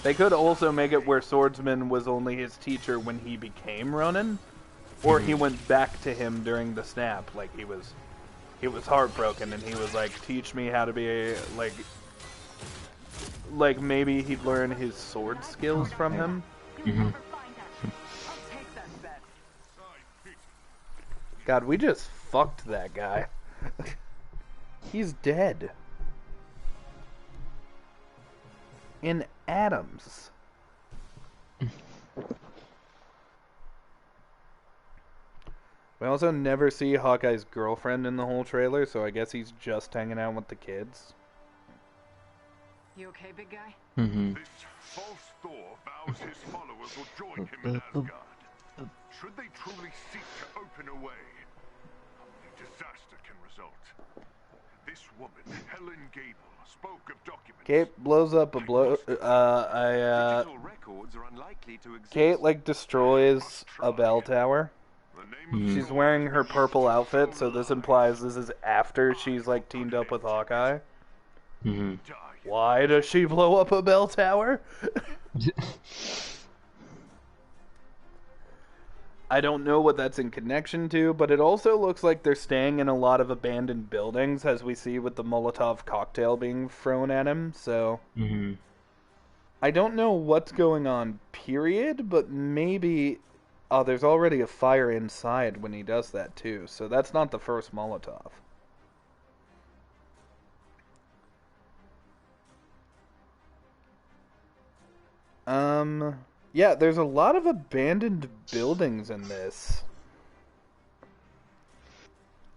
They could also make it where Swordsman was only his teacher when he became Ronan. Or he went back to him during the snap. Like, he was heartbroken and he was like, teach me how to be a, like maybe he'd learn his sword skills from him. Mm-hmm. God, we just fucked that guy. He's dead. In atoms. We also never see Hawkeye's girlfriend in the whole trailer, so I guess he's just hanging out with the kids. You okay, big guy? Mm-hmm. This false Thor vows his followers will join him in Asgard. Should they truly seek to open a way, only disaster can result. This woman, Helen Gable, spoke of documents. Kate blows up a Digital records are unlikely to exist. Kate, like, destroys a bell tower. She's wearing her purple outfit, so this implies this is after she's, like, teamed up with Hawkeye. Mm-hmm. Why does she blow up a bell tower? I don't know what that's in connection to, but it also looks like they're staying in a lot of abandoned buildings, as we see with the Molotov cocktail being thrown at him, so... Mm-hmm. I don't know what's going on, period, but maybe... Oh, there's already a fire inside when he does that, too, so that's not the first Molotov. Yeah, there's a lot of abandoned buildings in this.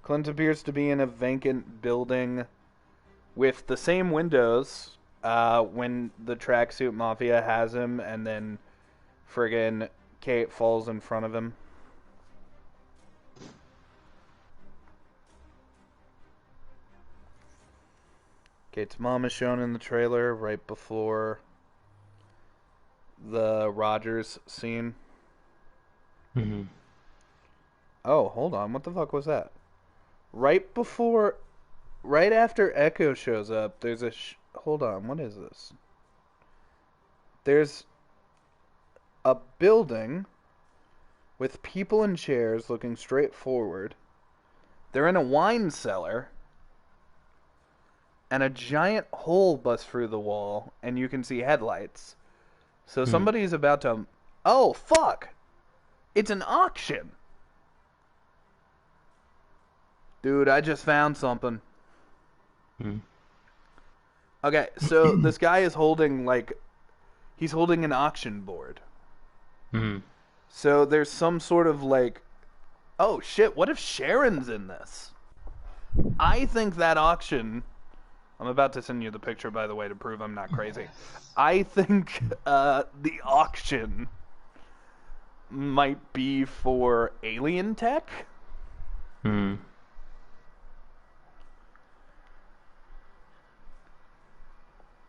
Clint appears to be in a vacant building with the same windows when the tracksuit mafia has him, and then friggin' Kate falls in front of him. Kate's mom is shown in the trailer right before the Rogers scene. Mm-hmm. Oh, hold on. What the fuck was that? Right after Echo shows up, there's a... hold on. What is this? There's a building with people in chairs looking straight forward. They're in a wine cellar. And a giant hole busts through the wall, and you can see headlights. So somebody's about to... oh, fuck! It's an auction! Dude, I just found something. Okay, so this guy is holding, like... he's holding an auction board. So there's some sort of, like... oh, shit, what if Sharon's in this? I think that auction... I'm about to send you the picture, by the way, to prove I'm not crazy. I think the auction might be for alien tech.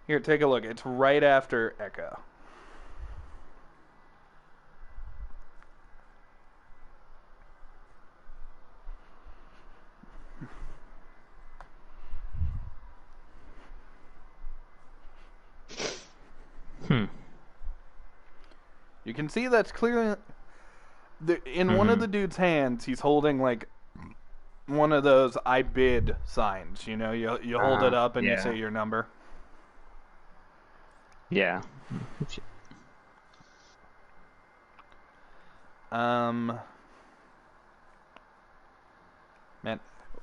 Here, take a look. It's right after Echo. You can see that's clearly... in one of the dude's hands, he's holding, like, one of those I bid signs. You know, you hold it up and you say your number. Yeah. Man,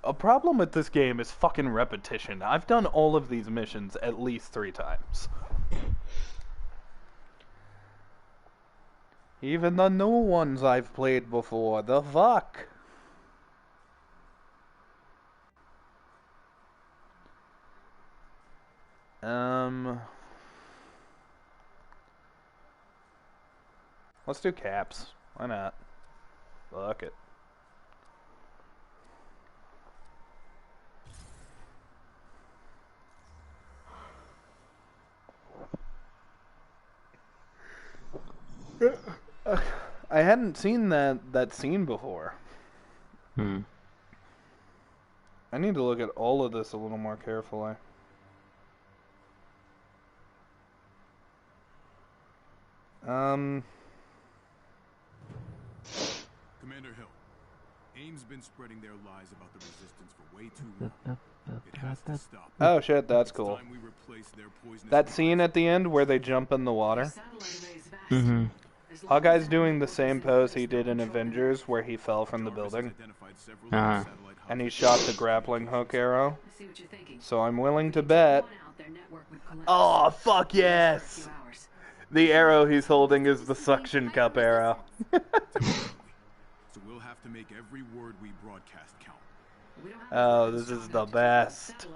a problem with this game is fucking repetition. I've done all of these missions at least 3 times. Even the new ones I've played before. The fuck? Let's do caps. Why not? Fuck it. I hadn't seen that scene before. I need to look at all of this a little more carefully. Commander Hill, AIM's been spreading their lies about the resistance for way too long. It has to stop. Oh shit, that's cool. That scene at the end where they jump in the water. Hawkeye's doing the same pose he did in Avengers where he fell from the building. And he shot the grappling hook arrow. So I'm willing to bet... oh, fuck yes! The arrow he's holding is the suction cup arrow. So we'll have to make every word we broadcast count. Oh, this is the best.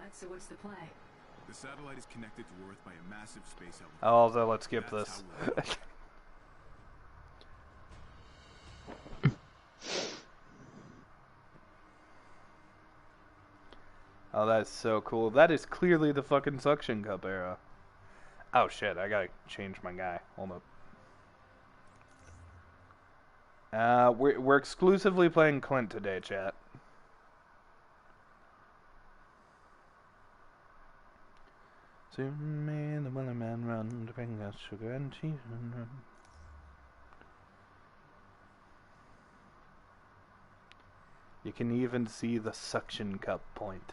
The satellite is connected to Earth by a massive space elevator. Also, let's skip this. Oh, that is so cool. That is clearly the fucking suction cup arrow. Oh shit, I gotta change my guy. Hold up. We're exclusively playing Clint today, chat. Soon may the willing man run to bring us sugar and cheese and rum. You can even see the suction cup point.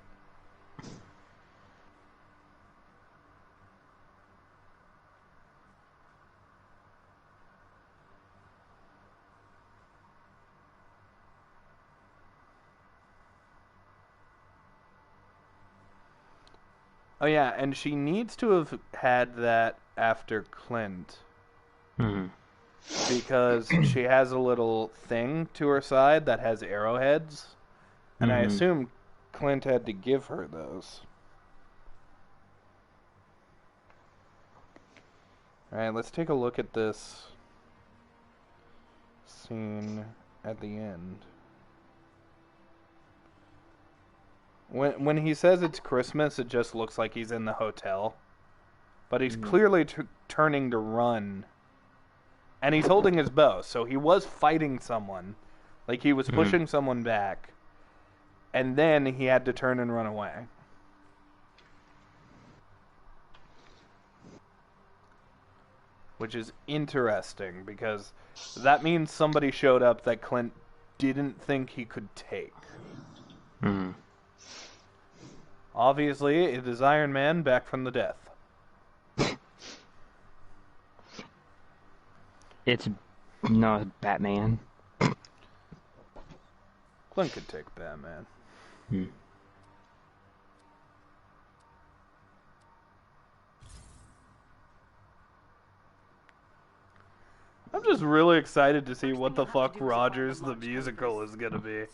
Oh yeah, and she needs to have had that after Clint. Because she has a little thing to her side that has arrowheads. And I assume Clint had to give her those. Alright, let's take a look at this scene at the end. When he says it's Christmas, it just looks like he's in the hotel. But he's clearly turning to run. And he's holding his bow, so he was fighting someone. Like, he was pushing someone back. And then he had to turn and run away. Which is interesting, because that means somebody showed up that Clint didn't think he could take. Obviously, it is Iron Man back from the death. It's Batman. Clint could take Batman. I'm just really excited to see what the fuck Rogers the Musical is gonna be.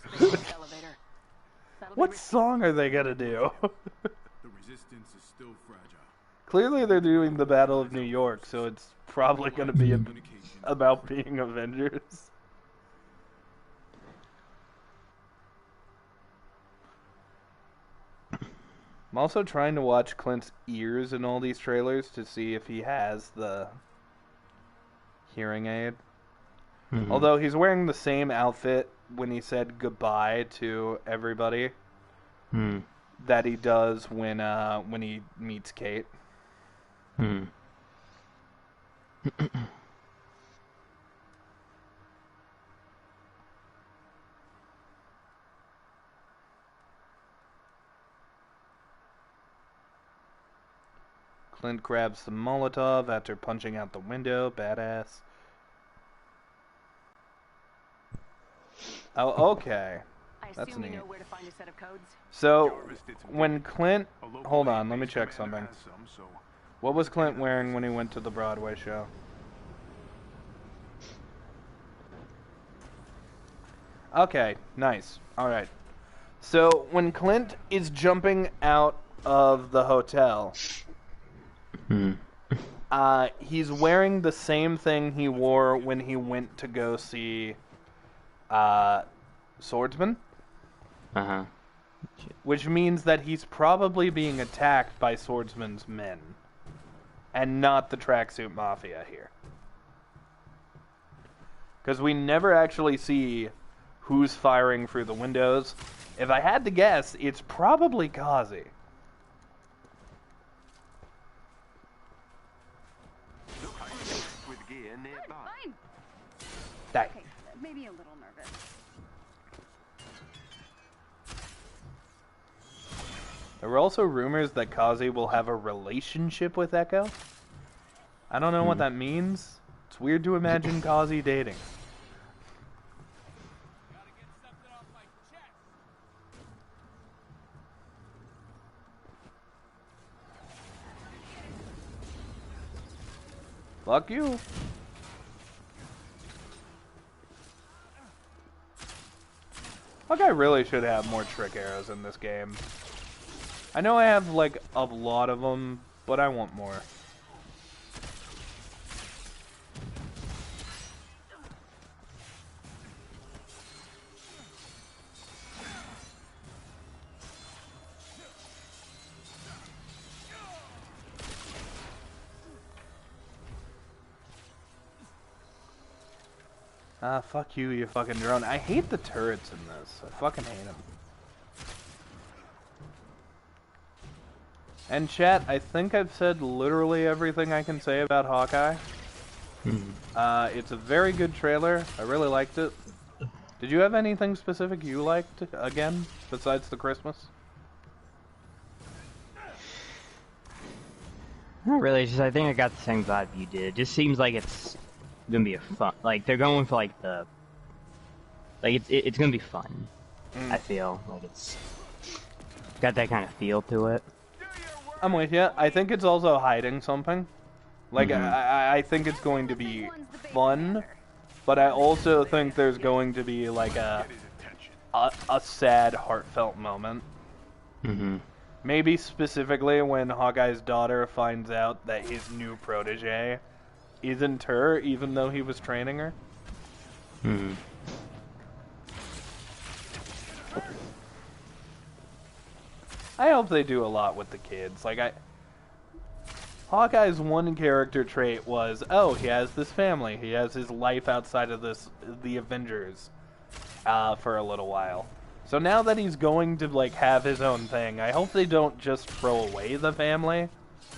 What song are they gonna do? The resistance is still fragile. Clearly they're doing the Battle of New York, so it's probably gonna be about being Avengers. I'm also trying to watch Clint's ears in all these trailers to see if he has the hearing aid. Although he's wearing the same outfit when he said goodbye to everybody that he does when he meets Kate. Clint grabs the Molotov after punching out the window. Badass. Oh, okay. That's neat. So, when Clint... Hold on, let me check something. What was Clint wearing when he went to the Broadway show? Okay, nice. Alright. So, when Clint is jumping out of the hotel... he's wearing the same thing he wore when he went to go see Swordsman. Which means that he's probably being attacked by Swordsman's men. And not the Tracksuit Mafia here. Because we never actually see who's firing through the windows. If I had to guess, it's probably Kazi. Okay, maybe a little nervous. There were also rumors that Kazi will have a relationship with Echo. I don't know what that means. It's weird to imagine Kazi dating. Fuck you. Hawkeye really should have more trick arrows in this game. I know I have, like, a lot of them, but I want more. Ah, fuck you, you fucking drone. I hate the turrets in this. I fucking hate them. And chat, I think I've said literally everything I can say about Hawkeye. It's a very good trailer. I really liked it. Did you have anything specific you liked, again, besides the Christmas? Not really, just I think I got the same vibe you did. It just seems like it's gonna be a fun, like they're going for like the, like it's gonna be fun. I feel like it's got that kind of feel to it. I'm with you. I think it's also hiding something. Like I think it's going to be fun, but I also think there's going to be like a sad, heartfelt moment. Maybe specifically when Hawkeye's daughter finds out that his new protege isn't her, even though he was training her. I hope they do a lot with the kids. Like, Hawkeye's one character trait was, oh, he has this family. He has his life outside of the Avengers, for a little while. So now that he's going to, like, have his own thing, I hope they don't just throw away the family,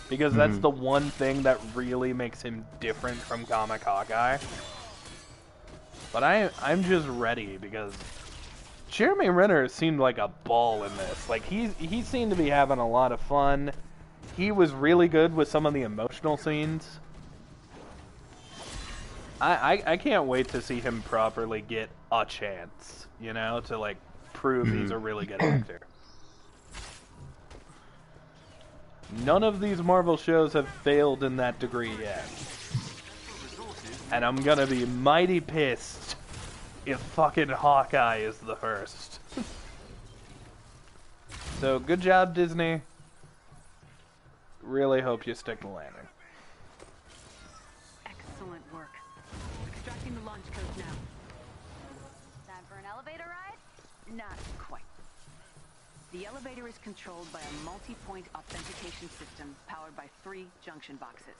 because that's the one thing that really makes him different from comic Hawkeye. But I'm just ready, because Jeremy Renner seemed like a ball in this. Like, he seemed to be having a lot of fun. He was really good with some of the emotional scenes. I can't wait to see him properly get a chance, you know, to, like, prove he's a really good actor. None of these Marvel shows have failed in that degree yet. And I'm gonna be mighty pissed if fucking Hawkeye is the first. So, good job, Disney. Really hope you stick the landing. Excellent work. Extracting the launch codes now. Time for an elevator ride? Not quite. The elevator is controlled by a multi-point authentication system powered by 3 junction boxes.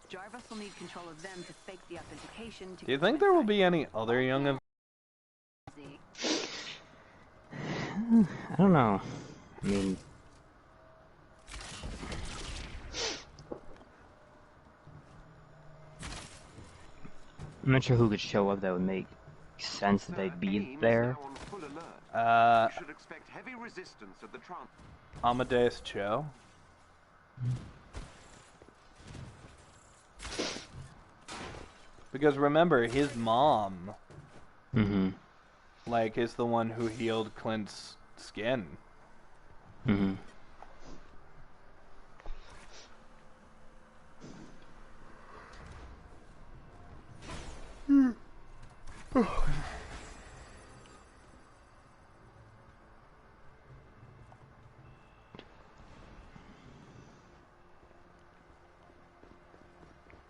Jarvis will need control of them to fake the authentication to... Do you think there will be any other young Avengers? I don't know. I mean... I'm not sure who could show up that would make sense that they'd be there. Should expect heavy resistance at the trunk. Amadeus Cho. Because remember, his mom, like, is the one who healed Clint's skin.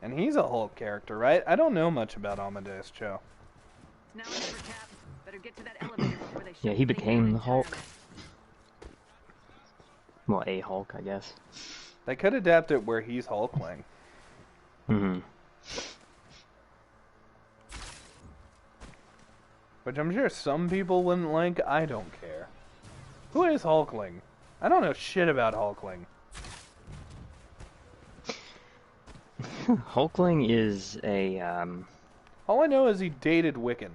And he's a Hulk character, right? I don't know much about Amadeus Cho. Now never Cap. Better get to that elevator before they Yeah, he became the Hulk. Well, a Hulk, I guess. They could adapt it where he's Hulkling. Which I'm sure some people wouldn't like. I don't care. Who is Hulkling? I don't know shit about Hulkling. Hulkling is a, All I know is he dated Wiccan.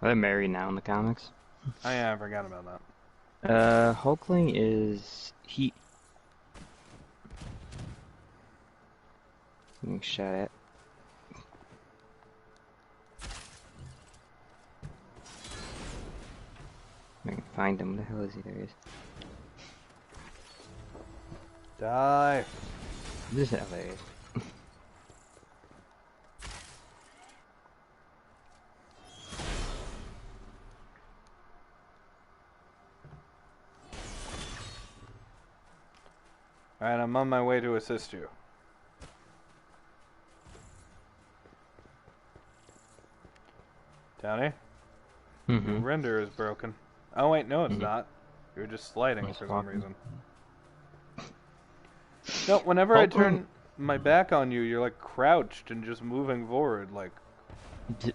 Are they married now in the comics? Oh yeah, I forgot about that. Hulkling is... Shut it. I can find him. Where the hell is he? There he is. Die. This is hilarious. Alright, I'm on my way to assist you. Downey? Render is broken. Oh wait, no it's not. You're just sliding for some reason. No, whenever I turn my back on you, you're like crouched and just moving forward, like... It's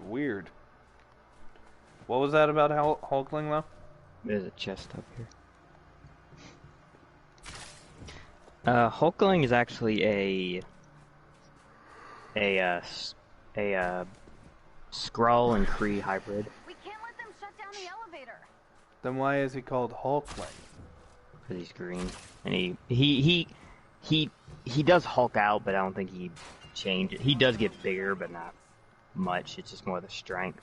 weird. What was that about Hulkling, though? There's a chest up here. Hulkling is actually a Skrull and Kree hybrid. We can't let them shut down the elevator. Then why is he called Hulkling? Because he's green, and he does Hulk out, but I don't think he changes. He does get bigger, but not much. It's just more the strength.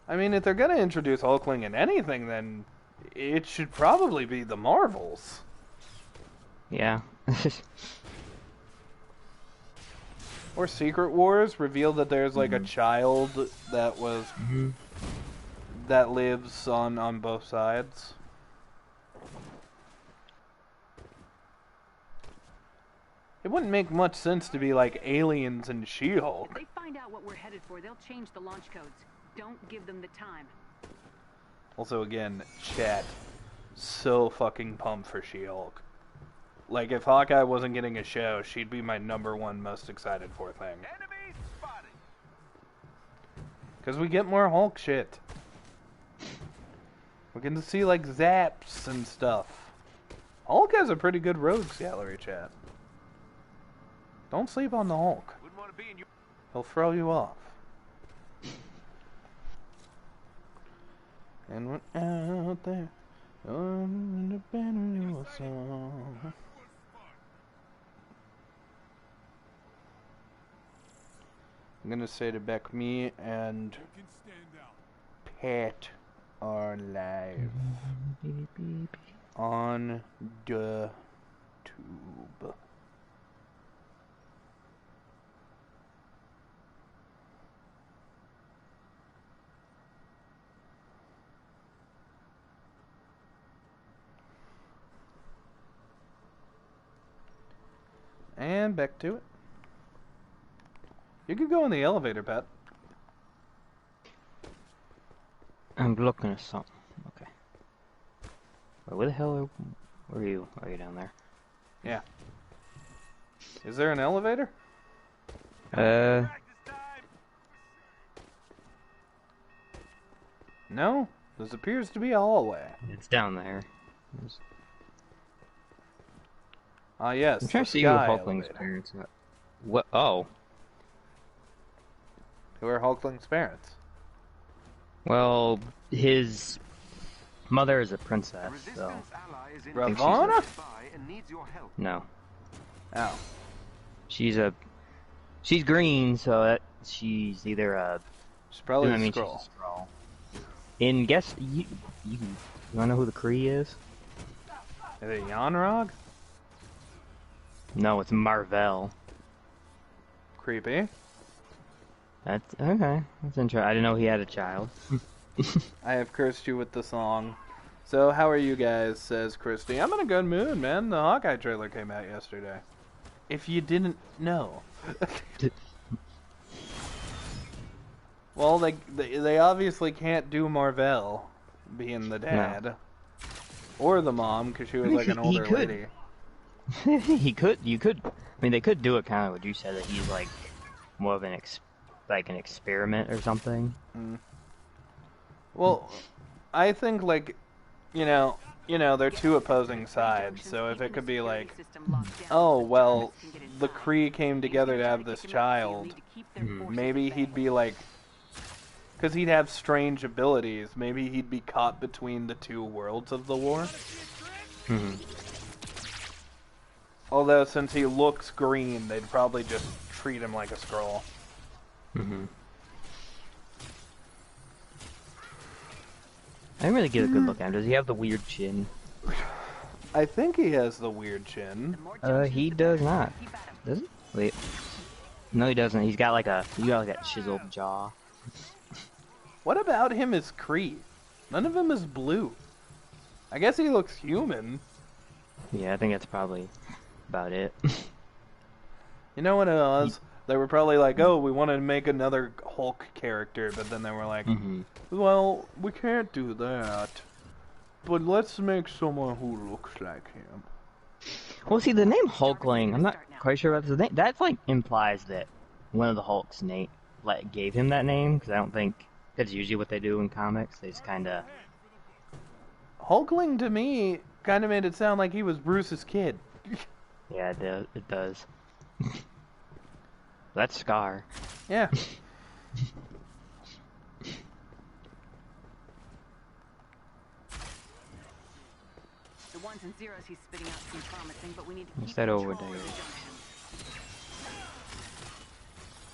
I mean, if they're gonna introduce Hulkling in anything, then it should probably be the Marvels. Yeah. Or Secret Wars reveal that there's like a child that was that lives on both sides. It wouldn't make much sense to be like aliens and She-Hulk. If they find out what we're headed for, they'll change the launch codes. Don't give them the time. Also, again, chat, so fucking pumped for She-Hulk. Like, if Hawkeye wasn't getting a show, she'd be my #1 most excited for thing. Enemy spotted. Because we get more Hulk shit. We're going to see, like, zaps and stuff. Hulk has a pretty good rogues gallery, chat. Don't sleep on the Hulk. Wouldn't want to be in your... He'll throw you off. And went out there on the banner of a song. I'm gonna say to Beck, me and Pat are live on the tube. And back to it. You could go in the elevator, Pat. I'm looking at something. Okay. Wait, where the hell are you? Are you down there? Yeah. Is there an elevator? No. This appears to be a hallway. It's down there. Ah, yes. I'm trying to see who Hulkling's parents are. What? Oh. Who are Hulkling's parents? Well, his mother is a princess, so... Ravonna? No. Oh. She's green, so that she's either a... She's probably a Skrull. Skrull. She's a Skrull. And guess, you wanna know who the Kree is? Is it Yanrog? No, it's Marvel. Creepy. That's okay. That's interesting. I didn't know he had a child. I have cursed you with the song. So, how are you guys, says Christy. I'm in a good mood, man. The Hawkeye trailer came out yesterday. If you didn't know. Well, they obviously can't do Marvel, being the dad. No. Or the mom, because she was like an older lady. You could. I mean, they could do it kind of what you said, that he's like more of an an experiment or something. Mm. Well, I think like, you know, they're two opposing sides. So if it could be like, oh well, the Kree came together to have this child, maybe he'd be like, because he'd have strange abilities. Maybe he'd be caught between the two worlds of the war. Mm-hmm. Although, since he looks green, they'd probably just treat him like a Skrull. Mm-hmm. I didn't really get a good look at him. Does he have the weird chin? I think he has the weird chin. He does not. Does he? Wait. No, he doesn't. He's got like a chiseled jaw. What about him is Kree? None of him is blue. I guess he looks human. Yeah, I think that's probably about it. You know what it was? They were probably like, oh, we want to make another Hulk character, but then they were like, well, we can't do that. But let's make someone who looks like him. Well, see, the name Hulkling, I'm not quite sure about the name. That like implies that one of the Hulks gave him that name, because I don't think that's usually what they do in comics. They just kind of... Hulkling, to me, kind of made it sound like he was Bruce's kid. Yeah, it does. That's Scar. Yeah. The ones and zeros he's spitting out seem promising, but we need to keep that over control there? of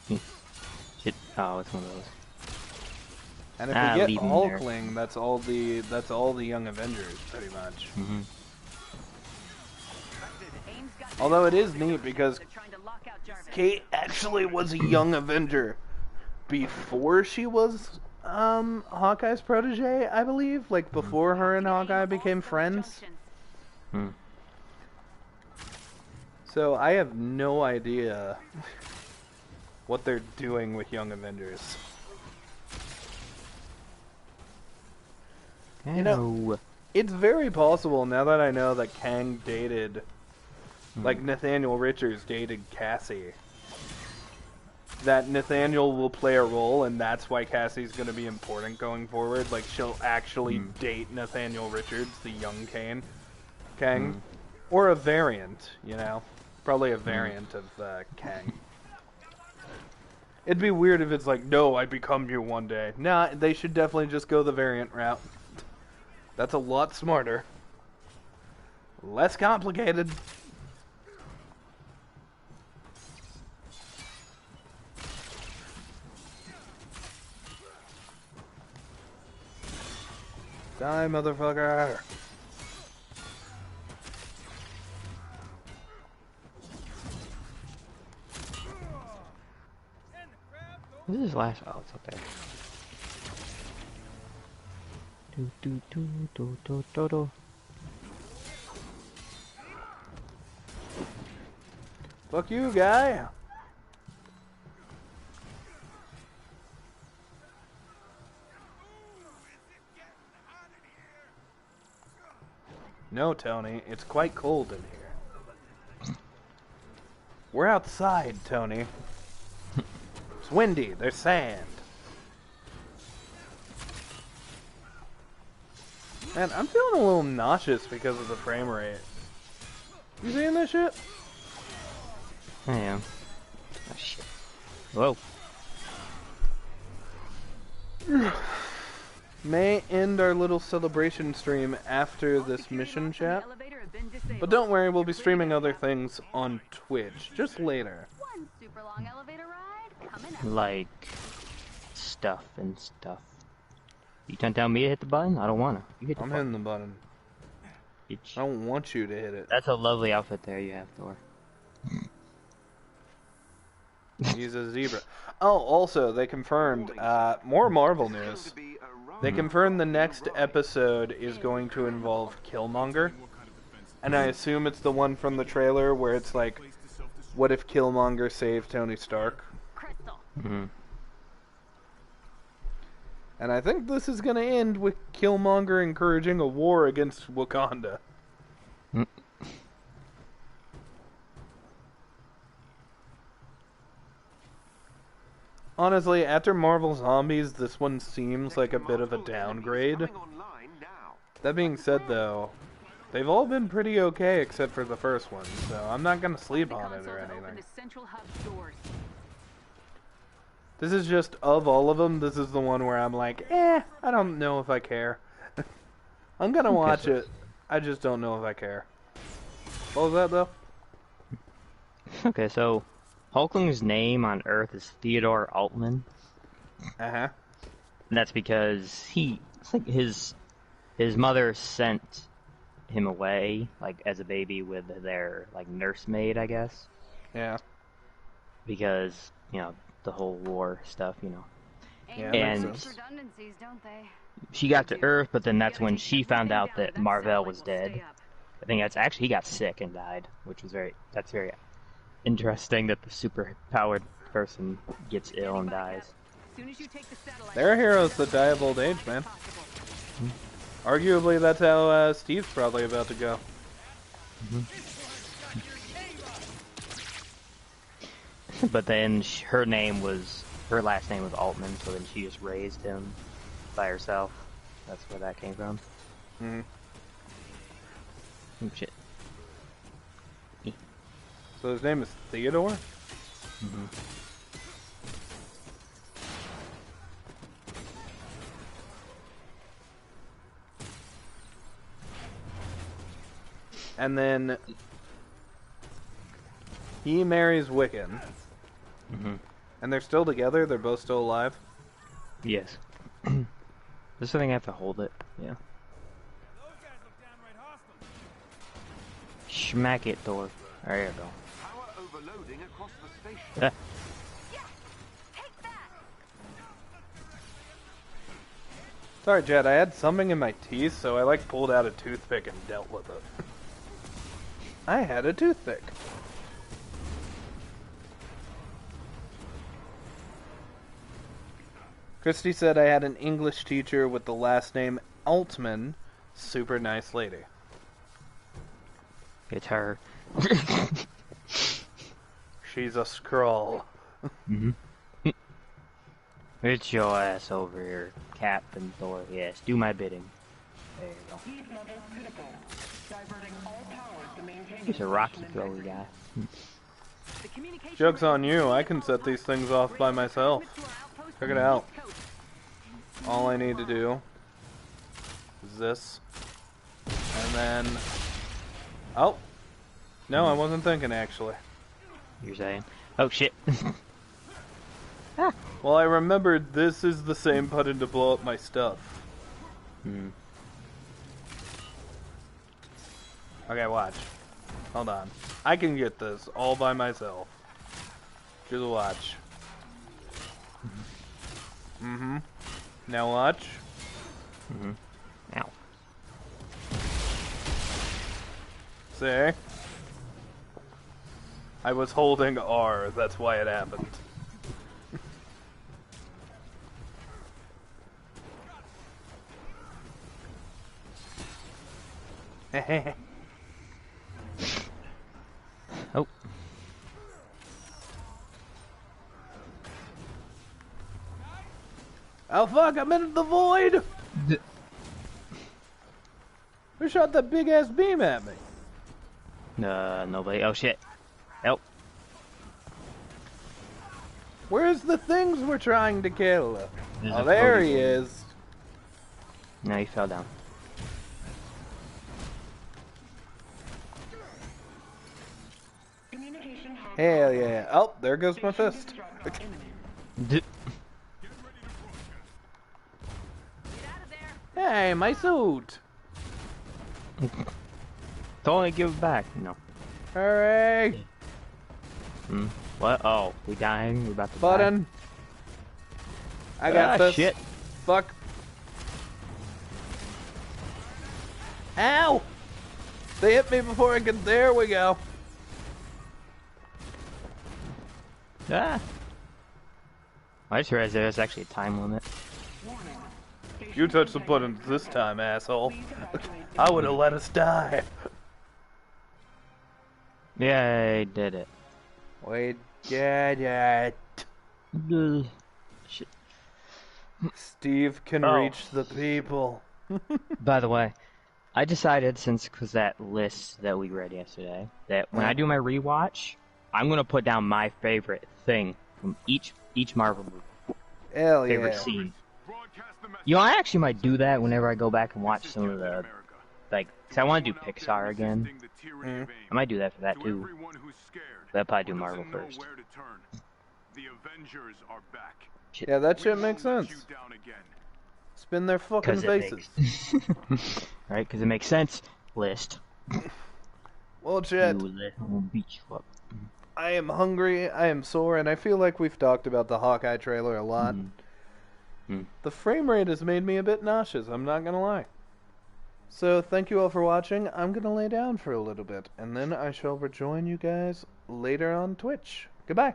the junction. Shit. Oh, it's one of those. And if we get Hulkling, that's all the Young Avengers, pretty much. Mm-hmm. Although it is neat because Kate actually was a Young Avenger before she was Hawkeye's protege, I believe. Like before her and Hawkeye became friends. Hmm. So I have no idea what they're doing with Young Avengers. You know, it's very possible now that I know that Kang dated, like Nathaniel Richards dated Cassie, that Nathaniel will play a role, and that's why Cassie's going to be important going forward. Like, she'll actually date Nathaniel Richards, the young Kang. Or a variant, you know? Probably a variant of Kang. It'd be weird if it's like, no, I become you one day. Nah, they should definitely just go the variant route. That's a lot smarter. Less complicated. Die, motherfucker. What is this last? Oh, it's up there. Do. Fuck you, guy. No, Tony, it's quite cold in here. We're outside, Tony. It's windy, there's sand. Man, I'm feeling a little nauseous because of the frame rate. You seeing this shit? I am. Oh, shit. Whoa. May end our little celebration stream after this mission chat. But don't worry, we'll be streaming other things on Twitch, just later. One super long elevator ride coming up. Like stuff and stuff. You trying to tell me to hit the button? I don't wanna. You hit the I'm button. hitting the button. Bitch. I don't want you to hit it. That's a lovely outfit there you have, Thor. He's a zebra. Oh, also, they confirmed, more Marvel news. They confirmed the next episode is going to involve Killmonger. And I assume it's the one from the trailer where it's like, what if Killmonger saved Tony Stark? And I think this is going to end with Killmonger encouraging a war against Wakanda. Honestly, after Marvel Zombies, this one seems like a bit of a downgrade. That being said, though, they've all been pretty okay except for the first one, so I'm not going to sleep on it or anything. This is just, of all of them, this is the one where I'm like, I don't know if I care. I'm going to watch it, I just don't know if I care. What was that, though? Okay, so Hulkling's name on Earth is Theodore Altman. Uh-huh. And that's because it's like his mother sent him away, like, as a baby with their, like, nursemaid, I guess. Yeah. Because, you know, the whole war stuff, you know. Yeah, and Redundancies, don't they? she got to Earth, but then that's when she found out that Mar-Vell was dead. I think that's actually, he got sick and died, which was very interesting that the super-powered person gets ill and dies. There are heroes that die of old age, man. Arguably, that's how Steve's probably about to go. But then her last name was Altman, so then she just raised him by herself. That's where that came from. Oh, shit. So his name is Theodore? And then he marries Wiccan. And they're still together? They're both still alive? Yes. Just I think I have to hold it. Yeah. Smack it, Thor. There you go. Power overloading across the station. Sorry, Jed, I had something in my teeth, so I like pulled out a toothpick and dealt with it. I had a toothpick. Christy said I had an English teacher with the last name Altman, super nice lady. It's her. She's a Skrull. It's your ass over here, Captain Thor. Yes, do my bidding. There you go. He's a rocky thrower guy. Joke's on you, I can set these things off by myself. Check it out. All I need to do is this. And then... Oh! No, I wasn't thinking, actually. You're saying? Oh, shit. Well, I remembered this is the same button to blow up my stuff. Okay, watch. Hold on. I can get this all by myself. Just watch. Now watch. Ow. See? I was holding R, that's why it happened. Oh. Oh fuck, I'm in the void! Who shot that big ass beam at me? Nobody. Oh shit. Help. Where's the things we're trying to kill? There's Oh, a there floaty he one. is. No, he fell down. Hell yeah. Oh, there goes my fist. Hey, my suit! Totally give it back. No. Hooray! What? Oh, we dying? We about to Button. I got this. Shit. Fuck. Ow! They hit me before I could. There we go. Ah. I just realized there's actually a time limit. You touched the buttons this time, asshole. I would have let us die. Yeah, I did it. We did it. Shit. Steve can reach the people. By the way, I decided, since it was that list that we read yesterday, that when I do my rewatch, I'm gonna put down my favorite thing from each Marvel movie. Hell yeah. Favorite scene. You know, I actually might do that whenever I go back and watch some of the, like, cause I want to do Pixar again. I might do that for that too. But I'll probably do Marvel first. Shit. Yeah, that shit makes sense. Spin their fucking faces. Right, because it makes sense. List. Well, shit. I am hungry, I am sore, and I feel like we've talked about the Hawkeye trailer a lot. The frame rate has made me a bit nauseous, I'm not gonna lie. So, thank you all for watching. I'm gonna lay down for a little bit, and then I shall rejoin you guys later on Twitch. Goodbye.